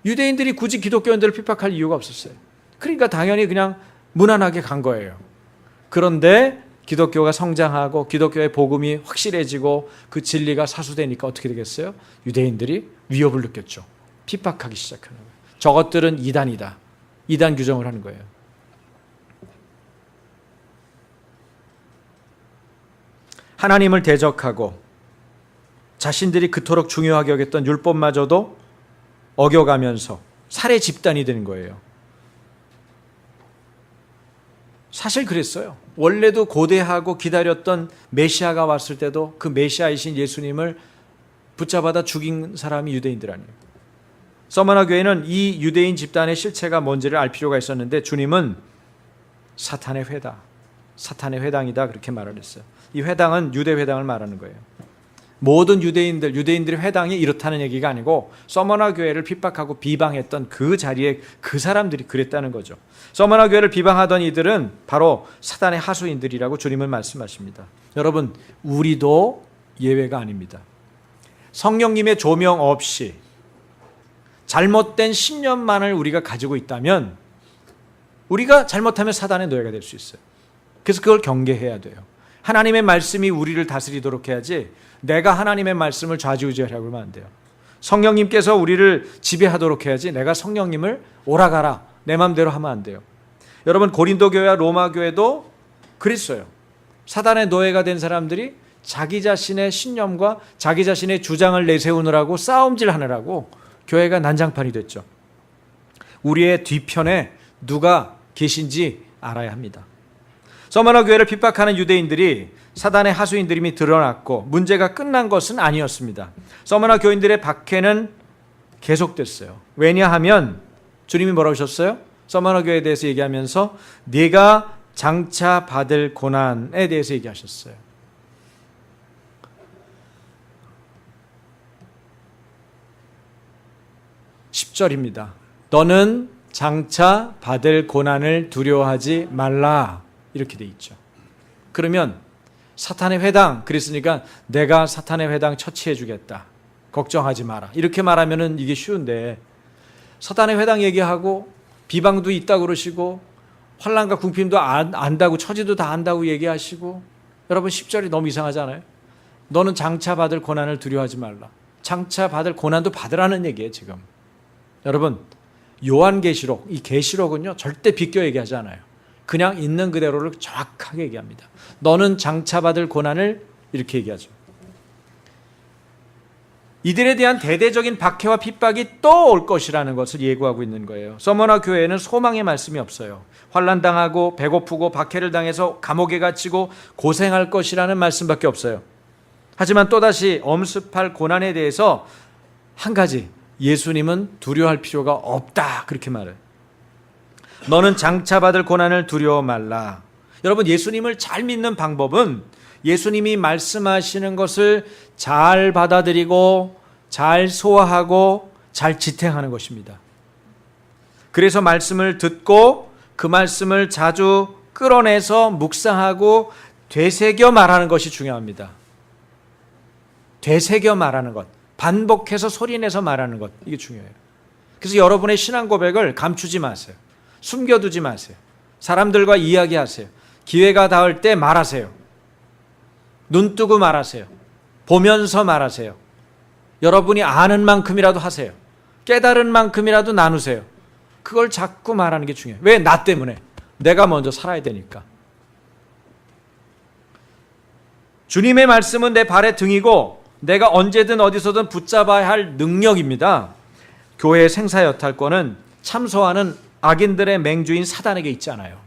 유대인들이 굳이 기독교인들을 핍박할 이유가 없었어요. 그러니까 당연히 그냥 무난하게 간 거예요. 그런데 기독교가 성장하고 기독교의 복음이 확실해지고 그 진리가 사수되니까 어떻게 되겠어요? 유대인들이 위협을 느꼈죠. 핍박하기 시작하는 거예요. 저것들은 이단이다. 이단 규정을 하는 거예요. 하나님을 대적하고 자신들이 그토록 중요하게 여겼던 율법마저도 어겨가면서 살해 집단이 되는 거예요. 사실 그랬어요. 원래도 고대하고 기다렸던 메시아가 왔을 때도 그 메시아이신 예수님을 붙잡아다 죽인 사람이 유대인들 아니에요. 서머나 교회는 이 유대인 집단의 실체가 뭔지를 알 필요가 있었는데 주님은 사탄의 회다, 사탄의 회당이다 그렇게 말을 했어요. 이 회당은 유대 회당을 말하는 거예요. 모든 유대인들의 회당이 이렇다는 얘기가 아니고 서머나 교회를 핍박하고 비방했던 그 자리에 그 사람들이 그랬다는 거죠. 서머나 교회를 비방하던 이들은 바로 사단의 하수인들이라고 주님은 말씀하십니다. 여러분, 우리도 예외가 아닙니다. 성령님의 조명 없이 잘못된 신념만을 우리가 가지고 있다면 우리가 잘못하면 사단의 노예가 될 수 있어요. 그래서 그걸 경계해야 돼요. 하나님의 말씀이 우리를 다스리도록 해야지 내가 하나님의 말씀을 좌지우지하려고 하면 안 돼요. 성령님께서 우리를 지배하도록 해야지 내가 성령님을 오라가라 내 마음대로 하면 안 돼요. 여러분, 고린도 교회와 로마 교회도 그랬어요. 사단의 노예가 된 사람들이 자기 자신의 신념과 자기 자신의 주장을 내세우느라고 싸움질 하느라고 교회가 난장판이 됐죠. 우리의 뒤편에 누가 계신지 알아야 합니다. 서머나 교회를 핍박하는 유대인들이 사단의 하수인들임이 드러났고 문제가 끝난 것은 아니었습니다. 서머나 교인들의 박해는 계속됐어요. 왜냐하면 주님이 뭐라고 하셨어요? 서머나 교회에 대해서 얘기하면서 네가 장차 받을 고난에 대해서 얘기하셨어요. 10절입니다. 너는 장차 받을 고난을 두려워하지 말라 이렇게 돼 있죠. 그러면 사탄의 회당 그랬으니까 내가 사탄의 회당 처치해 주겠다. 걱정하지 마라. 이렇게 말하면은 이게 쉬운데 사탄의 회당 얘기하고 비방도 있다고 그러시고 환난과 궁핍도 안다고 처지도 다 안다고 얘기하시고 여러분 10절이 너무 이상하잖아요. 너는 장차 받을 고난을 두려워하지 말라. 장차 받을 고난도 받으라는 얘기예요 지금. 여러분 요한계시록 이 계시록은요 절대 비껴 얘기하지 않아요. 그냥 있는 그대로를 정확하게 얘기합니다. 너는 장차 받을 고난을 이렇게 얘기하죠. 이들에 대한 대대적인 박해와 핍박이 또 올 것이라는 것을 예고하고 있는 거예요. 서머나 교회에는 소망의 말씀이 없어요. 환난당하고 배고프고 박해를 당해서 감옥에 갇히고 고생할 것이라는 말씀밖에 없어요. 하지만 또다시 엄습할 고난에 대해서 한 가지, 예수님은 두려워할 필요가 없다 그렇게 말해요. 너는 장차 받을 고난을 두려워 말라. 여러분, 예수님을 잘 믿는 방법은 예수님이 말씀하시는 것을 잘 받아들이고 잘 소화하고 잘 지탱하는 것입니다. 그래서 말씀을 듣고 그 말씀을 자주 끌어내서 묵상하고 되새겨 말하는 것이 중요합니다. 되새겨 말하는 것, 반복해서 소리내서 말하는 것, 이게 중요해요. 그래서 여러분의 신앙 고백을 감추지 마세요. 숨겨두지 마세요. 사람들과 이야기하세요. 기회가 닿을 때 말하세요. 눈 뜨고 말하세요. 보면서 말하세요. 여러분이 아는 만큼이라도 하세요. 깨달은 만큼이라도 나누세요. 그걸 자꾸 말하는 게 중요해요. 왜? 나 때문에. 내가 먼저 살아야 되니까. 주님의 말씀은 내 발의 등이고 내가 언제든 어디서든 붙잡아야 할 능력입니다. 교회의 생사 여탈권은 참소하는 악인들의 맹주인 사단에게 있지 않아요.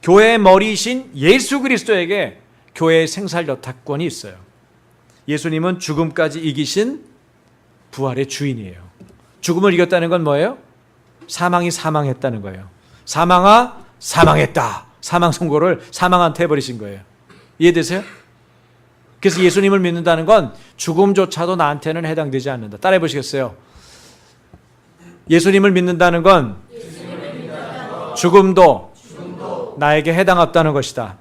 교회의 머리이신 예수 그리스도에게 교회의 생사 여탈권이 있어요. 예수님은 죽음까지 이기신 부활의 주인이에요. 죽음을 이겼다는 건 뭐예요? 사망이 사망했다는 거예요. 사망아 사망했다. 사망 선고를 사망한테 해버리신 거예요. 이해되세요? 그래서 예수님을 믿는다는 건 죽음조차도 나한테는 해당되지 않는다. 따라해 보시겠어요? 예수님을 믿는다는 건 죽음도 나에게 해당 없다는 것이다.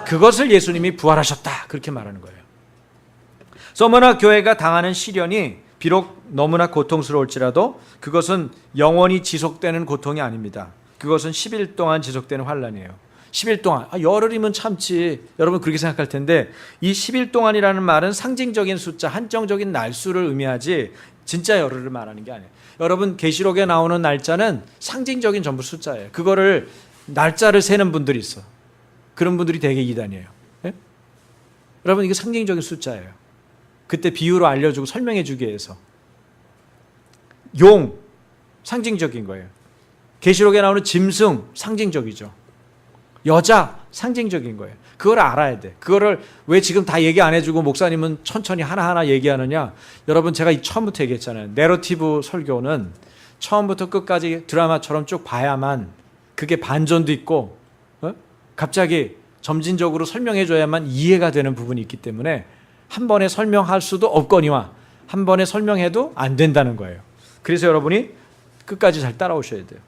그것을 예수님이 부활하셨다. 그렇게 말하는 거예요. 서머나 교회가 당하는 시련이 비록 너무나 고통스러울지라도 그것은 영원히 지속되는 고통이 아닙니다. 그것은 10일 동안 지속되는 환난이에요. 10일 동안. 열흘이면 참지. 여러분 그렇게 생각할 텐데 이 10일 동안이라는 말은 상징적인 숫자, 한정적인 날수를 의미하지 진짜 열흘을 말하는 게 아니에요. 여러분 계시록에 나오는 날짜는 상징적인 전부 숫자예요. 그거를 날짜를 세는 분들이 있어. 그런 분들이 대개 이단이에요. 예? 여러분 이게 상징적인 숫자예요. 그때 비유로 알려주고 설명해 주기 위해서. 용 상징적인 거예요. 계시록에 나오는 짐승 상징적이죠. 여자 상징적인 거예요. 그걸 알아야 돼. 그거를 왜 지금 다 얘기 안 해주고 목사님은 천천히 하나하나 얘기하느냐. 여러분 제가 처음부터 얘기했잖아요. 내러티브 설교는 처음부터 끝까지 드라마처럼 쭉 봐야만 그게 반전도 있고 갑자기 점진적으로 설명해 줘야만 이해가 되는 부분이 있기 때문에 한 번에 설명할 수도 없거니와 한 번에 설명해도 안 된다는 거예요. 그래서 여러분이 끝까지 잘 따라오셔야 돼요.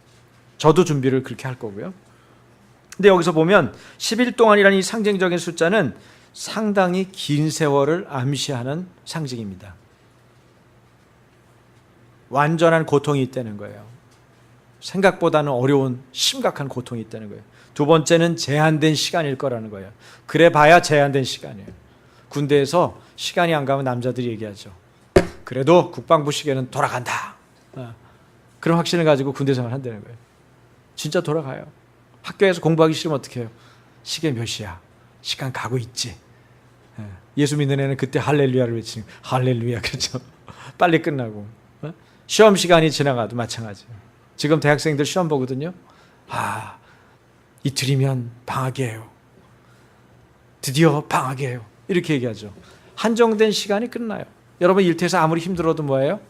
저도 준비를 그렇게 할 거고요. 근데 여기서 보면 10일 동안이라는 이 상징적인 숫자는 상당히 긴 세월을 암시하는 상징입니다. 완전한 고통이 있다는 거예요. 생각보다는 어려운 심각한 고통이 있다는 거예요. 두 번째는 제한된 시간일 거라는 거예요. 그래 봐야 제한된 시간이에요. 군대에서 시간이 안 가면 남자들이 얘기하죠. 그래도 국방부 시계는 돌아간다. 그런 확신을 가지고 군대 생활을 한다는 거예요. 진짜 돌아가요. 학교에서 공부하기 싫으면 어떻게 해요? 시계 몇 시야? 시간 가고 있지. 예수 믿는 애는 그때 할렐루야를 외치는 할렐루야 그렇죠. 빨리 끝나고. 시험 시간이 지나가도 마찬가지예요. 지금 대학생들 시험 보거든요. 이틀이면 방학이에요. 드디어 방학이에요. 이렇게 얘기하죠. 한정된 시간이 끝나요. 여러분 일터에서 아무리 힘들어도 뭐예요?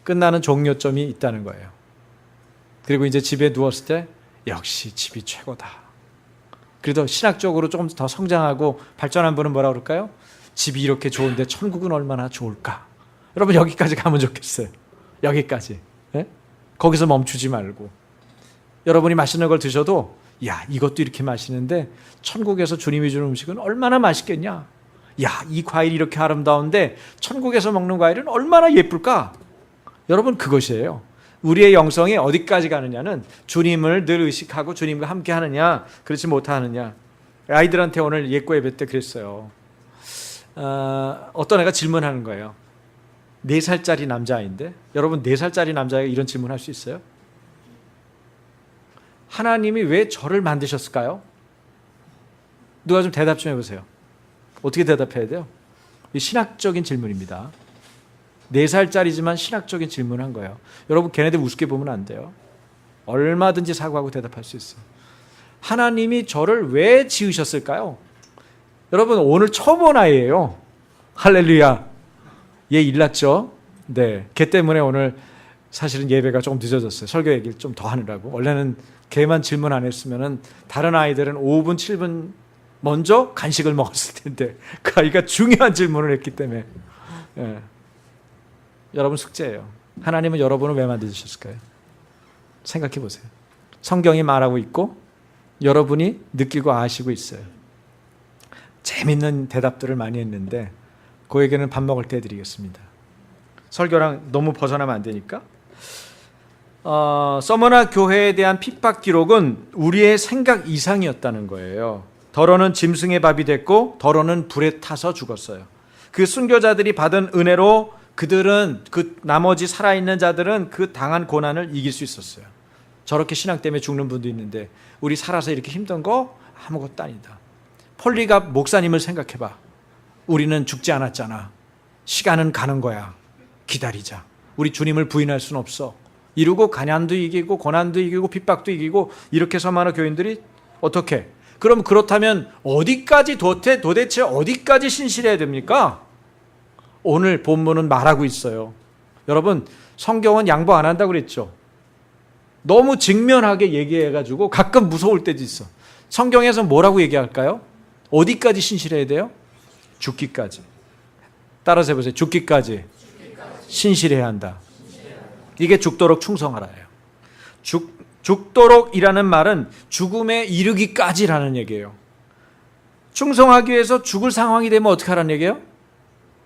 끝나는 종료점이 있다는 거예요. 그리고 이제 집에 누웠을 때 역시 집이 최고다. 그래도 신학적으로 조금 더 성장하고 발전한 분은 뭐라 그럴까요? 집이 이렇게 좋은데 천국은 얼마나 좋을까? 여러분 여기까지 가면 좋겠어요. 여기까지. 네? 거기서 멈추지 말고. 여러분이 맛있는 걸 드셔도 야 이것도 이렇게 맛있는데 천국에서 주님이 주는 음식은 얼마나 맛있겠냐? 야 이 과일이 이렇게 아름다운데 천국에서 먹는 과일은 얼마나 예쁠까? 여러분 그것이에요. 우리의 영성이 어디까지 가느냐는 주님을 늘 의식하고 주님과 함께 하느냐 그렇지 못하느냐. 아이들한테 오늘 예고 예배 때 그랬어요. 어떤 애가 질문하는 거예요. 4살짜리 남자아이인데 여러분 4살짜리 남자아이가 이런 질문할 수 있어요? 하나님이 왜 저를 만드셨을까요? 누가 좀 대답 좀 해보세요. 어떻게 대답해야 돼요? 신학적인 질문입니다. 4살짜리지만 신학적인 질문을 한 거예요. 여러분 걔네들 우습게 보면 안 돼요. 얼마든지 사고하고 대답할 수 있어요. 하나님이 저를 왜 지으셨을까요? 여러분 오늘 처음 온 아이예요. 할렐루야. 얘 일났죠? 네. 걔 때문에 오늘 사실은 예배가 조금 늦어졌어요. 설교 얘기를 좀 더 하느라고. 원래는 걔만 질문 안 했으면은 다른 아이들은 5분, 7분 먼저 간식을 먹었을 텐데 그 아이가 중요한 질문을 했기 때문에 예. 여러분 숙제예요. 하나님은 여러분을 왜 만드셨을까요? 생각해 보세요. 성경이 말하고 있고 여러분이 느끼고 아시고 있어요. 재밌는 대답들을 많이 했는데 그 얘기는 밥 먹을 때 해드리겠습니다. 설교랑 너무 벗어나면 안 되니까. 서머나 교회에 대한 핍박 기록은 우리의 생각 이상이었다는 거예요. 더러는 짐승의 밥이 됐고 더러는 불에 타서 죽었어요. 그 순교자들이 받은 은혜로 그들은 그 나머지 살아있는 자들은 그 당한 고난을 이길 수 있었어요. 저렇게 신앙 때문에 죽는 분도 있는데 우리 살아서 이렇게 힘든 거 아무것도 아니다. 폴리갑 목사님을 생각해봐. 우리는 죽지 않았잖아. 시간은 가는 거야. 기다리자. 우리 주님을 부인할 수는 없어. 이루고 가난도 이기고 고난도 이기고 핍박도 이기고 이렇게 서머나 교인들이 어떻게? 그럼 그렇다면 어디까지 도대체 어디까지 신실해야 됩니까? 오늘 본문은 말하고 있어요. 여러분 성경은 양보 안 한다고 그랬죠. 너무 직면하게 얘기해가지고 가끔 무서울 때도 있어. 성경에서 뭐라고 얘기할까요? 어디까지 신실해야 돼요? 죽기까지. 따라서 해보세요. 죽기까지 신실해야 한다. 이게 죽도록 충성하라예요. 죽도록이라는 말은 죽음에 이르기까지라는 얘기예요. 충성하기 위해서 죽을 상황이 되면 어떻게 하라는 얘기예요?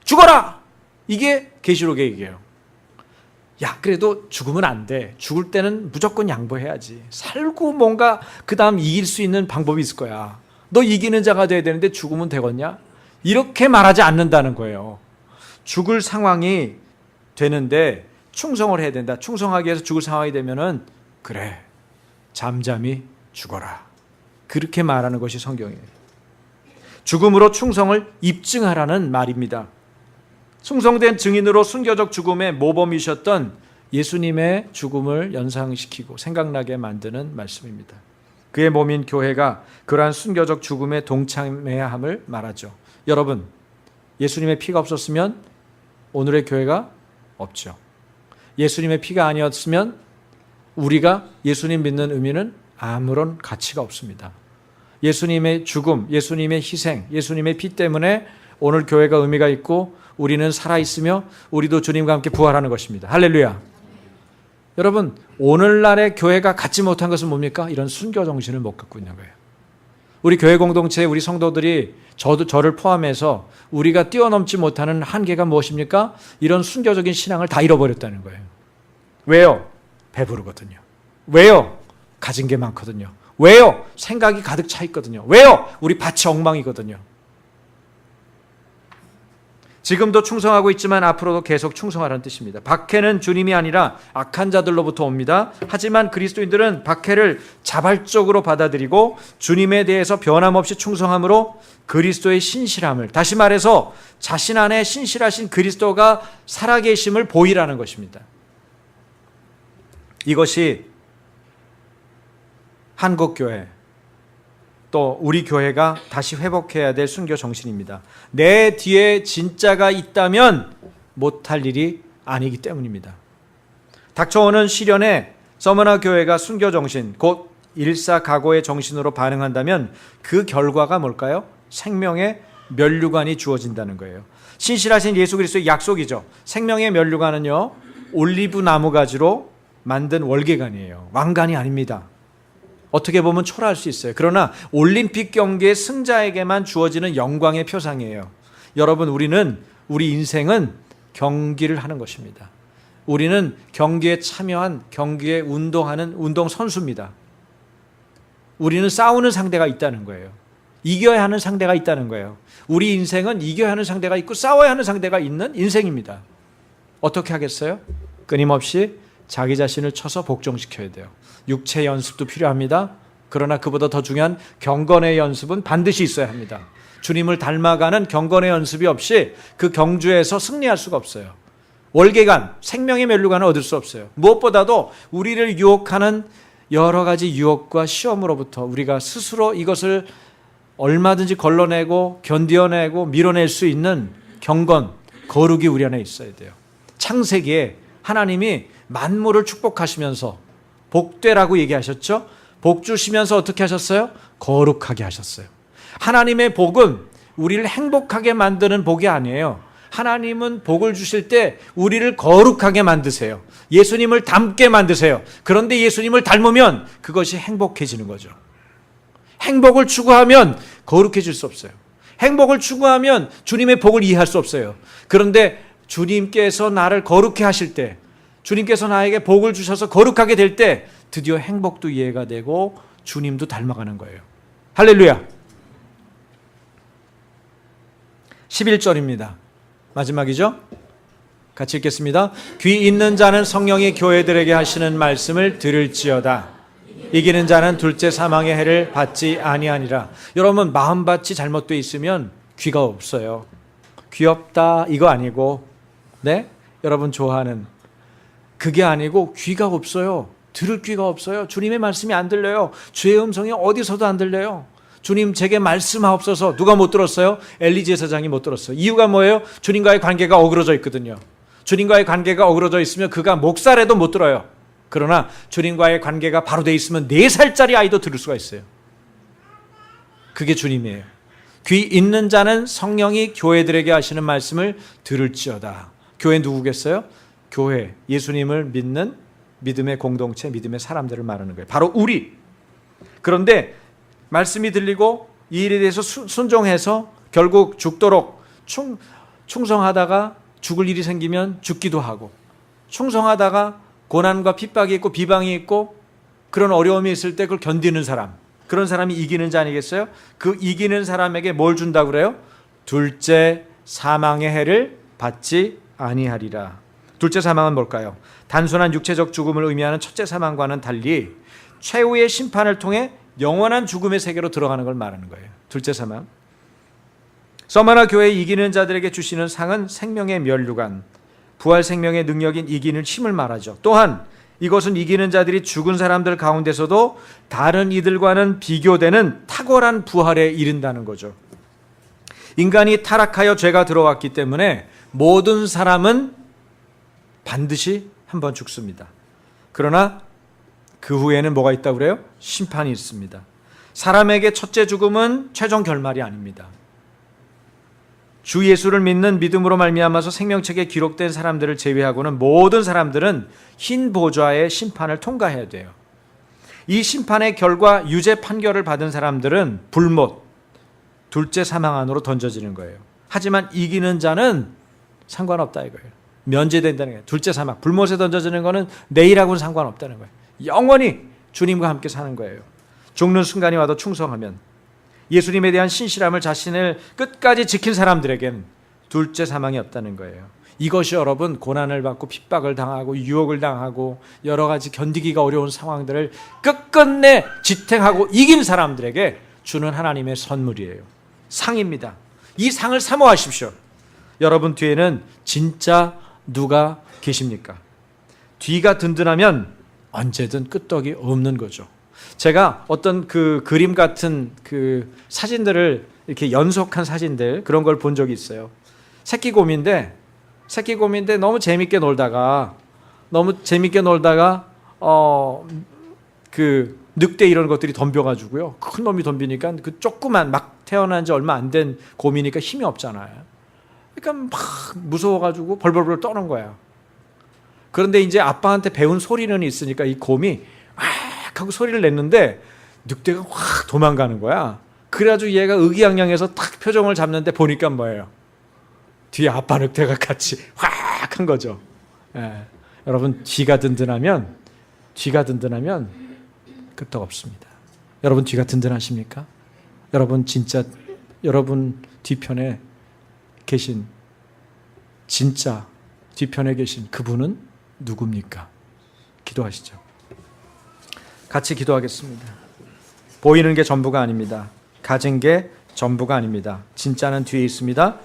죽어라! 이게 계시록의 얘기예요. 야, 그래도 죽으면 안 돼. 죽을 때는 무조건 양보해야지. 살고 뭔가 그 다음 이길 수 있는 방법이 있을 거야. 너 이기는 자가 돼야 되는데 죽으면 되겠냐? 이렇게 말하지 않는다는 거예요. 죽을 상황이 되는데 충성을 해야 된다. 충성하기 위해서 죽을 상황이 되면은 그래, 잠잠히 죽어라. 그렇게 말하는 것이 성경이에요. 죽음으로 충성을 입증하라는 말입니다. 충성된 증인으로 순교적 죽음의 모범이셨던 예수님의 죽음을 연상시키고 생각나게 만드는 말씀입니다. 그의 몸인 교회가 그러한 순교적 죽음에 동참해야 함을 말하죠. 여러분, 예수님의 피가 없었으면 오늘의 교회가 없죠. 예수님의 피가 아니었으면 우리가 예수님 믿는 의미는 아무런 가치가 없습니다. 예수님의 죽음, 예수님의 희생, 예수님의 피 때문에 오늘 교회가 의미가 있고 우리는 살아있으며 우리도 주님과 함께 부활하는 것입니다. 할렐루야. 여러분, 오늘날의 교회가 갖지 못한 것은 뭡니까? 이런 순교 정신을 못 갖고 있는 거예요. 우리 교회 공동체, 우리 성도들이 저를 포함해서 우리가 뛰어넘지 못하는 한계가 무엇입니까? 이런 순교적인 신앙을 다 잃어버렸다는 거예요. 왜요? 배부르거든요. 왜요? 가진 게 많거든요. 왜요? 생각이 가득 차 있거든요. 왜요? 우리 밭이 엉망이거든요. 지금도 충성하고 있지만 앞으로도 계속 충성하라는 뜻입니다. 박해는 주님이 아니라 악한 자들로부터 옵니다. 하지만 그리스도인들은 박해를 자발적으로 받아들이고 주님에 대해서 변함없이 충성함으로 그리스도의 신실함을, 다시 말해서 자신 안에 신실하신 그리스도가 살아계심을 보이라는 것입니다. 이것이 한국교회, 또 우리 교회가 다시 회복해야 될 순교 정신입니다. 내 뒤에 진짜가 있다면 못할 일이 아니기 때문입니다. 닥쳐오는 시련에 서머나 교회가 순교 정신, 곧 일사각오의 정신으로 반응한다면 그 결과가 뭘까요? 생명의 면류관이 주어진다는 거예요. 신실하신 예수 그리스도의 약속이죠. 생명의 면류관은요, 올리브 나무 가지로 만든 월계관이에요. 왕관이 아닙니다. 어떻게 보면 초라할 수 있어요. 그러나 올림픽 경기의 승자에게만 주어지는 영광의 표상이에요. 여러분, 우리 인생은 경기를 하는 것입니다. 우리는 경기에 참여한, 경기에 운동하는 운동선수입니다. 우리는 싸우는 상대가 있다는 거예요. 이겨야 하는 상대가 있다는 거예요. 우리 인생은 이겨야 하는 상대가 있고 싸워야 하는 상대가 있는 인생입니다. 어떻게 하겠어요? 끊임없이 자기 자신을 쳐서 복종시켜야 돼요. 육체 연습도 필요합니다. 그러나 그보다 더 중요한 경건의 연습은 반드시 있어야 합니다. 주님을 닮아가는 경건의 연습이 없이 그 경주에서 승리할 수가 없어요. 월계관, 생명의 면류관을 얻을 수 없어요. 무엇보다도 우리를 유혹하는 여러 가지 유혹과 시험으로부터 우리가 스스로 이것을 얼마든지 걸러내고 견뎌내고 밀어낼 수 있는 경건, 거룩이 우리 안에 있어야 돼요. 창세기에 하나님이 만물을 축복하시면서 복되라고 얘기하셨죠? 복 주시면서 어떻게 하셨어요? 거룩하게 하셨어요. 하나님의 복은 우리를 행복하게 만드는 복이 아니에요. 하나님은 복을 주실 때 우리를 거룩하게 만드세요. 예수님을 닮게 만드세요. 그런데 예수님을 닮으면 그것이 행복해지는 거죠. 행복을 추구하면 거룩해질 수 없어요. 행복을 추구하면 주님의 복을 이해할 수 없어요. 그런데 주님께서 나를 거룩해 하실 때, 주님께서 나에게 복을 주셔서 거룩하게 될 때 드디어 행복도 이해가 되고 주님도 닮아가는 거예요. 할렐루야. 11절입니다. 마지막이죠? 같이 읽겠습니다. 귀 있는 자는 성령이 교회들에게 하시는 말씀을 들을지어다. 이기는 자는 둘째 사망의 해를 받지 아니하니라. 여러분, 마음밭이 잘못되어 있으면 귀가 없어요. 귀 없다 이거 아니고, 네? 여러분 좋아하는 그게 아니고 귀가 없어요. 들을 귀가 없어요. 주님의 말씀이 안 들려요. 주의 음성이 어디서도 안 들려요. 주님 제게 말씀하옵소서. 누가 못 들었어요? 엘리 제사장이 못 들었어요. 이유가 뭐예요? 주님과의 관계가 어그러져 있거든요. 주님과의 관계가 어그러져 있으면 그가 목살해도 못 들어요. 그러나 주님과의 관계가 바로 돼 있으면 4살짜리 아이도 들을 수가 있어요. 그게 주님이에요. 귀 있는 자는 성령이 교회들에게 하시는 말씀을 들을지어다. 교회 누구겠어요? 교회, 예수님을 믿는 믿음의 공동체, 믿음의 사람들을 말하는 거예요. 바로 우리. 그런데 말씀이 들리고 이 일에 대해서 순종해서 결국 죽도록 충성하다가 죽을 일이 생기면 죽기도 하고, 충성하다가 고난과 핍박이 있고 비방이 있고 그런 어려움이 있을 때 그걸 견디는 사람, 그런 사람이 이기는 자 아니겠어요? 그 이기는 사람에게 뭘 준다고 그래요? 둘째 사망의 해를 받지 아니하리라. 둘째 사망은 뭘까요? 단순한 육체적 죽음을 의미하는 첫째 사망과는 달리 최후의 심판을 통해 영원한 죽음의 세계로 들어가는 걸 말하는 거예요. 둘째 사망. 서머나 교회에 이기는 자들에게 주시는 상은 생명의 면류관, 부활 생명의 능력인 이기는 힘을 말하죠. 또한 이것은 이기는 자들이 죽은 사람들 가운데서도 다른 이들과는 비교되는 탁월한 부활에 이른다는 거죠. 인간이 타락하여 죄가 들어왔기 때문에 모든 사람은 반드시 한번 죽습니다. 그러나 그 후에는 뭐가 있다고 그래요? 심판이 있습니다. 사람에게 첫째 죽음은 최종 결말이 아닙니다. 주 예수를 믿는 믿음으로 말미암아서 생명책에 기록된 사람들을 제외하고는 모든 사람들은 흰 보좌의 심판을 통과해야 돼요. 이 심판의 결과 유죄 판결을 받은 사람들은 불못, 둘째 사망 안으로 던져지는 거예요. 하지만 이기는 자는 상관없다 이거예요. 면제된다는 거예요. 둘째 사망, 불못에 던져지는 거는 내일하고는 상관없다는 거예요. 영원히 주님과 함께 사는 거예요. 죽는 순간이 와도 충성하면, 예수님에 대한 신실함을 자신을 끝까지 지킨 사람들에겐 둘째 사망이 없다는 거예요. 이것이 여러분 고난을 받고 핍박을 당하고 유혹을 당하고 여러 가지 견디기가 어려운 상황들을 끝끝내 지탱하고 이긴 사람들에게 주는 하나님의 선물이에요. 상입니다. 이 상을 사모하십시오. 여러분 뒤에는 진짜 누가 계십니까? 뒤가 든든하면 언제든 끄떡이 없는 거죠. 제가 어떤 그 그림 같은 그 사진들을 이렇게 연속한 사진들 그런 걸 본 적이 있어요. 새끼곰인데 너무 재밌게 놀다가 그 늑대 이런 것들이 덤벼가지고요. 큰 놈이 덤비니까 그 조그만 막 태어난 지 얼마 안 된 곰이니까 힘이 없잖아요. 그러니까 막 무서워가지고 벌벌벌 떠는 거야. 그런데 이제 아빠한테 배운 소리는 있으니까 이 곰이 하고 소리를 냈는데 늑대가 확 도망가는 거야. 그래가지고 얘가 의기양양해서 탁 표정을 잡는데 보니까 뭐예요? 뒤에 아빠 늑대가 같이 확 한 거죠. 예. 여러분 뒤가 든든하면 끄떡 없습니다. 여러분 뒤가 든든하십니까? 여러분 진짜 여러분 뒤편에 계신 진짜 뒤편에 계신 그분은 누굽니까? 기도하시죠. 같이 기도하겠습니다. 보이는 게 전부가 아닙니다. 가진 게 전부가 아닙니다. 진짜는 뒤에 있습니다.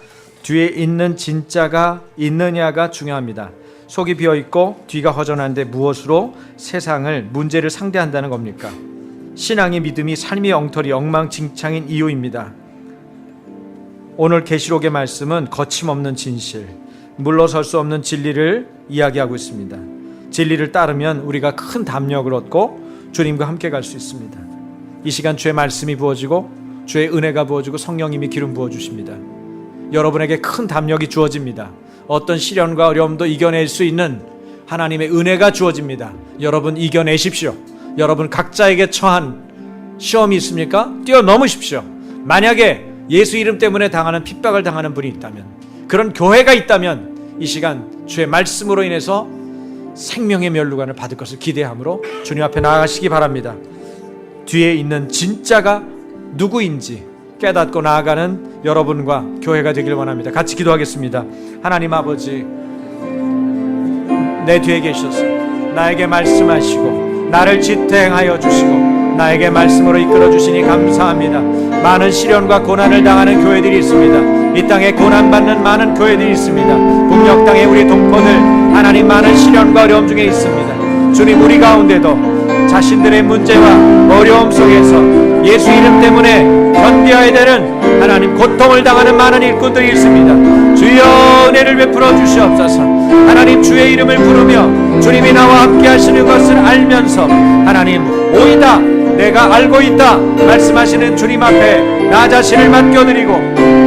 뒤에 있는 진짜가 있느냐가 중요합니다. 속이 비어있고 뒤가 허전한데 무엇으로 세상을 문제를 상대한다는 겁니까? 신앙의 믿음이 삶의 엉터리 엉망진창인 이유입니다. 오늘 계시록의 말씀은 거침없는 진실, 물러설 수 없는 진리를 이야기하고 있습니다. 진리를 따르면 우리가 큰 담력을 얻고 주님과 함께 갈 수 있습니다. 이 시간 주의 말씀이 부어지고 주의 은혜가 부어지고 성령님이 기름 부어주십니다. 여러분에게 큰 담력이 주어집니다. 어떤 시련과 어려움도 이겨낼 수 있는 하나님의 은혜가 주어집니다. 여러분 이겨내십시오. 여러분 각자에게 처한 시험이 있습니까? 뛰어넘으십시오. 만약에 예수 이름 때문에 당하는 핍박을 당하는 분이 있다면, 그런 교회가 있다면 이 시간 주의 말씀으로 인해서 생명의 면류관을 받을 것을 기대함으로 주님 앞에 나아가시기 바랍니다. 뒤에 있는 진짜가 누구인지 깨닫고 나아가는 여러분과 교회가 되길 원합니다. 같이 기도하겠습니다. 하나님 아버지, 내 뒤에 계셔서 나에게 말씀하시고 나를 지탱하여 주시고 나에게 말씀으로 이끌어 주시니 감사합니다. 많은 시련과 고난을 당하는 교회들이 있습니다. 이 땅에 고난받는 많은 교회들이 있습니다. 북녘 땅에 우리 동포들 하나님 많은 시련과 어려움 중에 있습니다. 주님, 우리 가운데도 자신들의 문제와 어려움 속에서 예수 이름 때문에 견뎌야 되는 하나님 고통을 당하는 많은 일꾼들이 있습니다. 주여 은혜를 베풀어 주시옵소서. 하나님 주의 이름을 부르며 주님이 나와 함께 하시는 것을 알면서 하나님 오이다 내가 알고 있다 말씀하시는 주님 앞에 나 자신을 맡겨드리고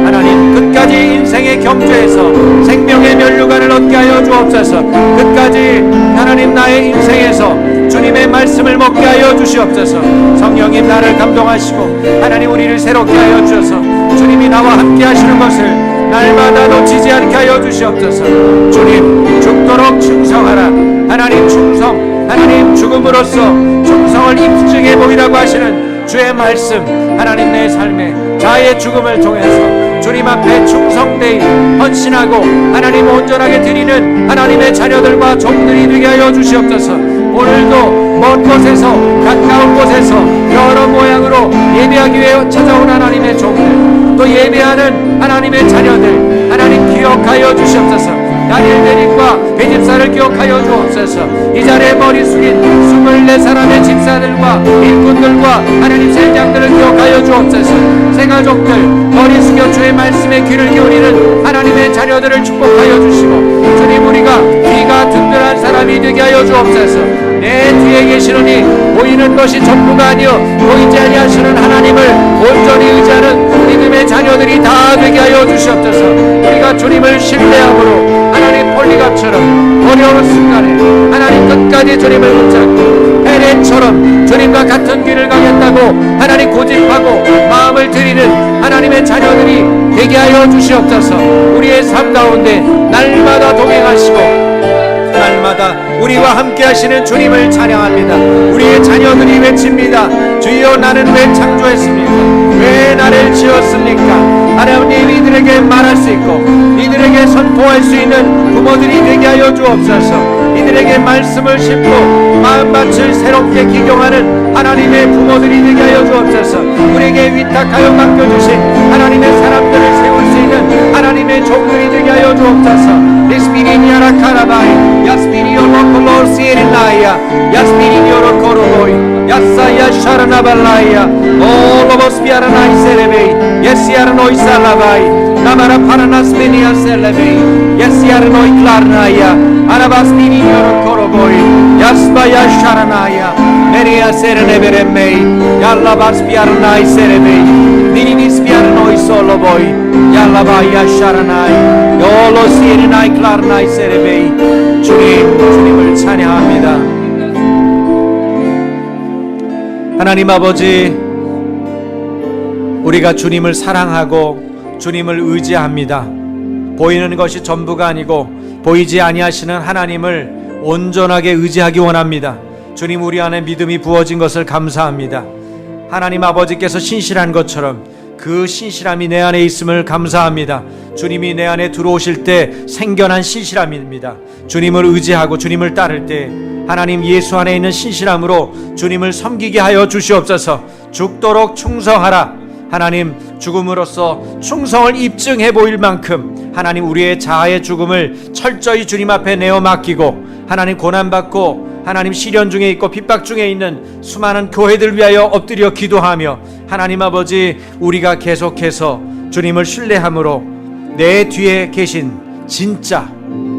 하나님 끝까지 인생의 경주에서 생명의 면류관을 얻게 하여 주옵소서. 끝까지 하나님 나의 인생에서 주님의 말씀을 먹게 하여 주시옵소서. 성령님 나를 감동하시고 하나님 우리를 새롭게 하여 주셔서 주님이 나와 함께 하시는 것을 날마다 놓치지 않게 하여 주시옵소서. 주님 죽도록 충성하라. 하나님 충성 하나님 죽음으로써 충성을 입증해 보이라고 하시는 주의 말씀 하나님 내 삶에 자의 죽음을 통해서 주님 앞에 충성되이 헌신하고 하나님 온전하게 드리는 하나님의 자녀들과 종들이 되게 하여 주시옵소서. 오늘도 먼 곳에서 가까운 곳에서 여러 모양으로 예배하기 위해 찾아온 하나님의 종들 또 예배하는 하나님의 자녀들 하나님 기억하여 주시옵소서. 다니엘 대립과 배집사를 기억하여 주옵소서. 이 자리에 머리 숙인 24사람의 집사들과 일꾼들과 하나님 세장들을 기억하여 주옵소서. 새 가족들 머리 숙여 주의 말씀에 귀를 기울이는 하나님의 자녀들을 축복하여 주시고 주님 우리가 귀가 든든한 사람이 되게 하여 주옵소서. 내 뒤에 계시느니 보이는 것이 전부가 아니요 보이지 아니하시는 하나님을 온전히 의지하는 믿음의 자녀들이 다 되게 하여 주시옵소서. 우리가 주님을 신뢰함으로 하나님 폴리갑처럼 어려운 순간에 하나님 끝까지 주님을 붙잡고 헤렌처럼 주님과 같은 길을 가겠다고 하나님 고집하고 마음을 드리는 하나님의 자녀들이 되게 하여 주시옵소서. 우리의 삶 가운데 날마다 동행하시고 날마다 우리와 함께 하시는 주님을 찬양합니다. 우리의 자녀들이 외칩니다. 주여 나는 왜 창조했습니까? 왜 나를 지었습니까? 하나님 이들에게 말할 수 있고 이들에게 선포할 수 있는 부모들이 되게 하여 주옵소서. 이들에게 말씀을 싣고 마음밭을 새롭게 기경하는 하나님의 부모들이 되게 하여 주옵소서. 우리에게 위탁하여 맡겨주신 하나님의 사람들을 세울 수 있는 하나님의 종들이 되게 하여 주옵소서. Espiriñara carabai, Yaspirio locolor sierinaya, Yaspirio rocoroboi, Yassaya sharanabalaya, O lobos piaranai serebei, Yesiarnoi salabai, Namara paranas menia selebei, Yesiarnoi clarnaya, Arabaspirio rocoroboi, Yaspaya sharanaya, Meria sereneberemei, Yallabas piaranai serebei, Minimis piaranoi soloboi, Yallabaya sharanai, 요로 시리나이 클라르나이 세레베이 주님을 찬양합니다. 하나님 아버지 우리가 주님을 사랑하고 주님을 의지합니다. 보이는 것이 전부가 아니고 보이지 아니하시는 하나님을 온전하게 의지하기 원합니다. 주님 우리 안에 믿음이 부어진 것을 감사합니다. 하나님 아버지께서 신실한 것처럼 그 신실함이 내 안에 있음을 감사합니다. 주님이 내 안에 들어오실 때 생겨난 신실함입니다. 주님을 의지하고 주님을 따를 때 하나님 예수 안에 있는 신실함으로 주님을 섬기게 하여 주시옵소서. 죽도록 충성하라. 하나님 죽음으로써 충성을 입증해 보일 만큼 하나님 우리의 자아의 죽음을 철저히 주님 앞에 내어 맡기고 하나님 고난받고 하나님 시련 중에 있고 핍박 중에 있는 수많은 교회들 위하여 엎드려 기도하며 하나님 아버지 우리가 계속해서 주님을 신뢰함으로 내 뒤에 계신 진짜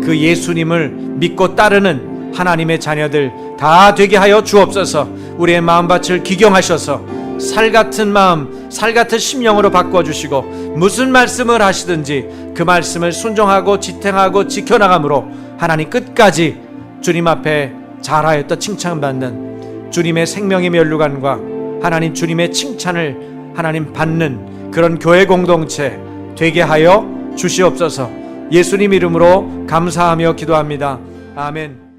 그 예수님을 믿고 따르는 하나님의 자녀들 다 되게 하여 주옵소서. 우리의 마음밭을 기경하셔서 살같은 마음 살같은 심령으로 바꿔주시고 무슨 말씀을 하시든지 그 말씀을 순종하고 지탱하고 지켜나감으로 하나님 끝까지 주님 앞에 잘하였다 칭찬받는 주님의 생명의 면류관과 하나님 주님의 칭찬을 하나님 받는 그런 교회 공동체 되게 하여 주시옵소서. 예수님 이름으로 감사하며 기도합니다. 아멘.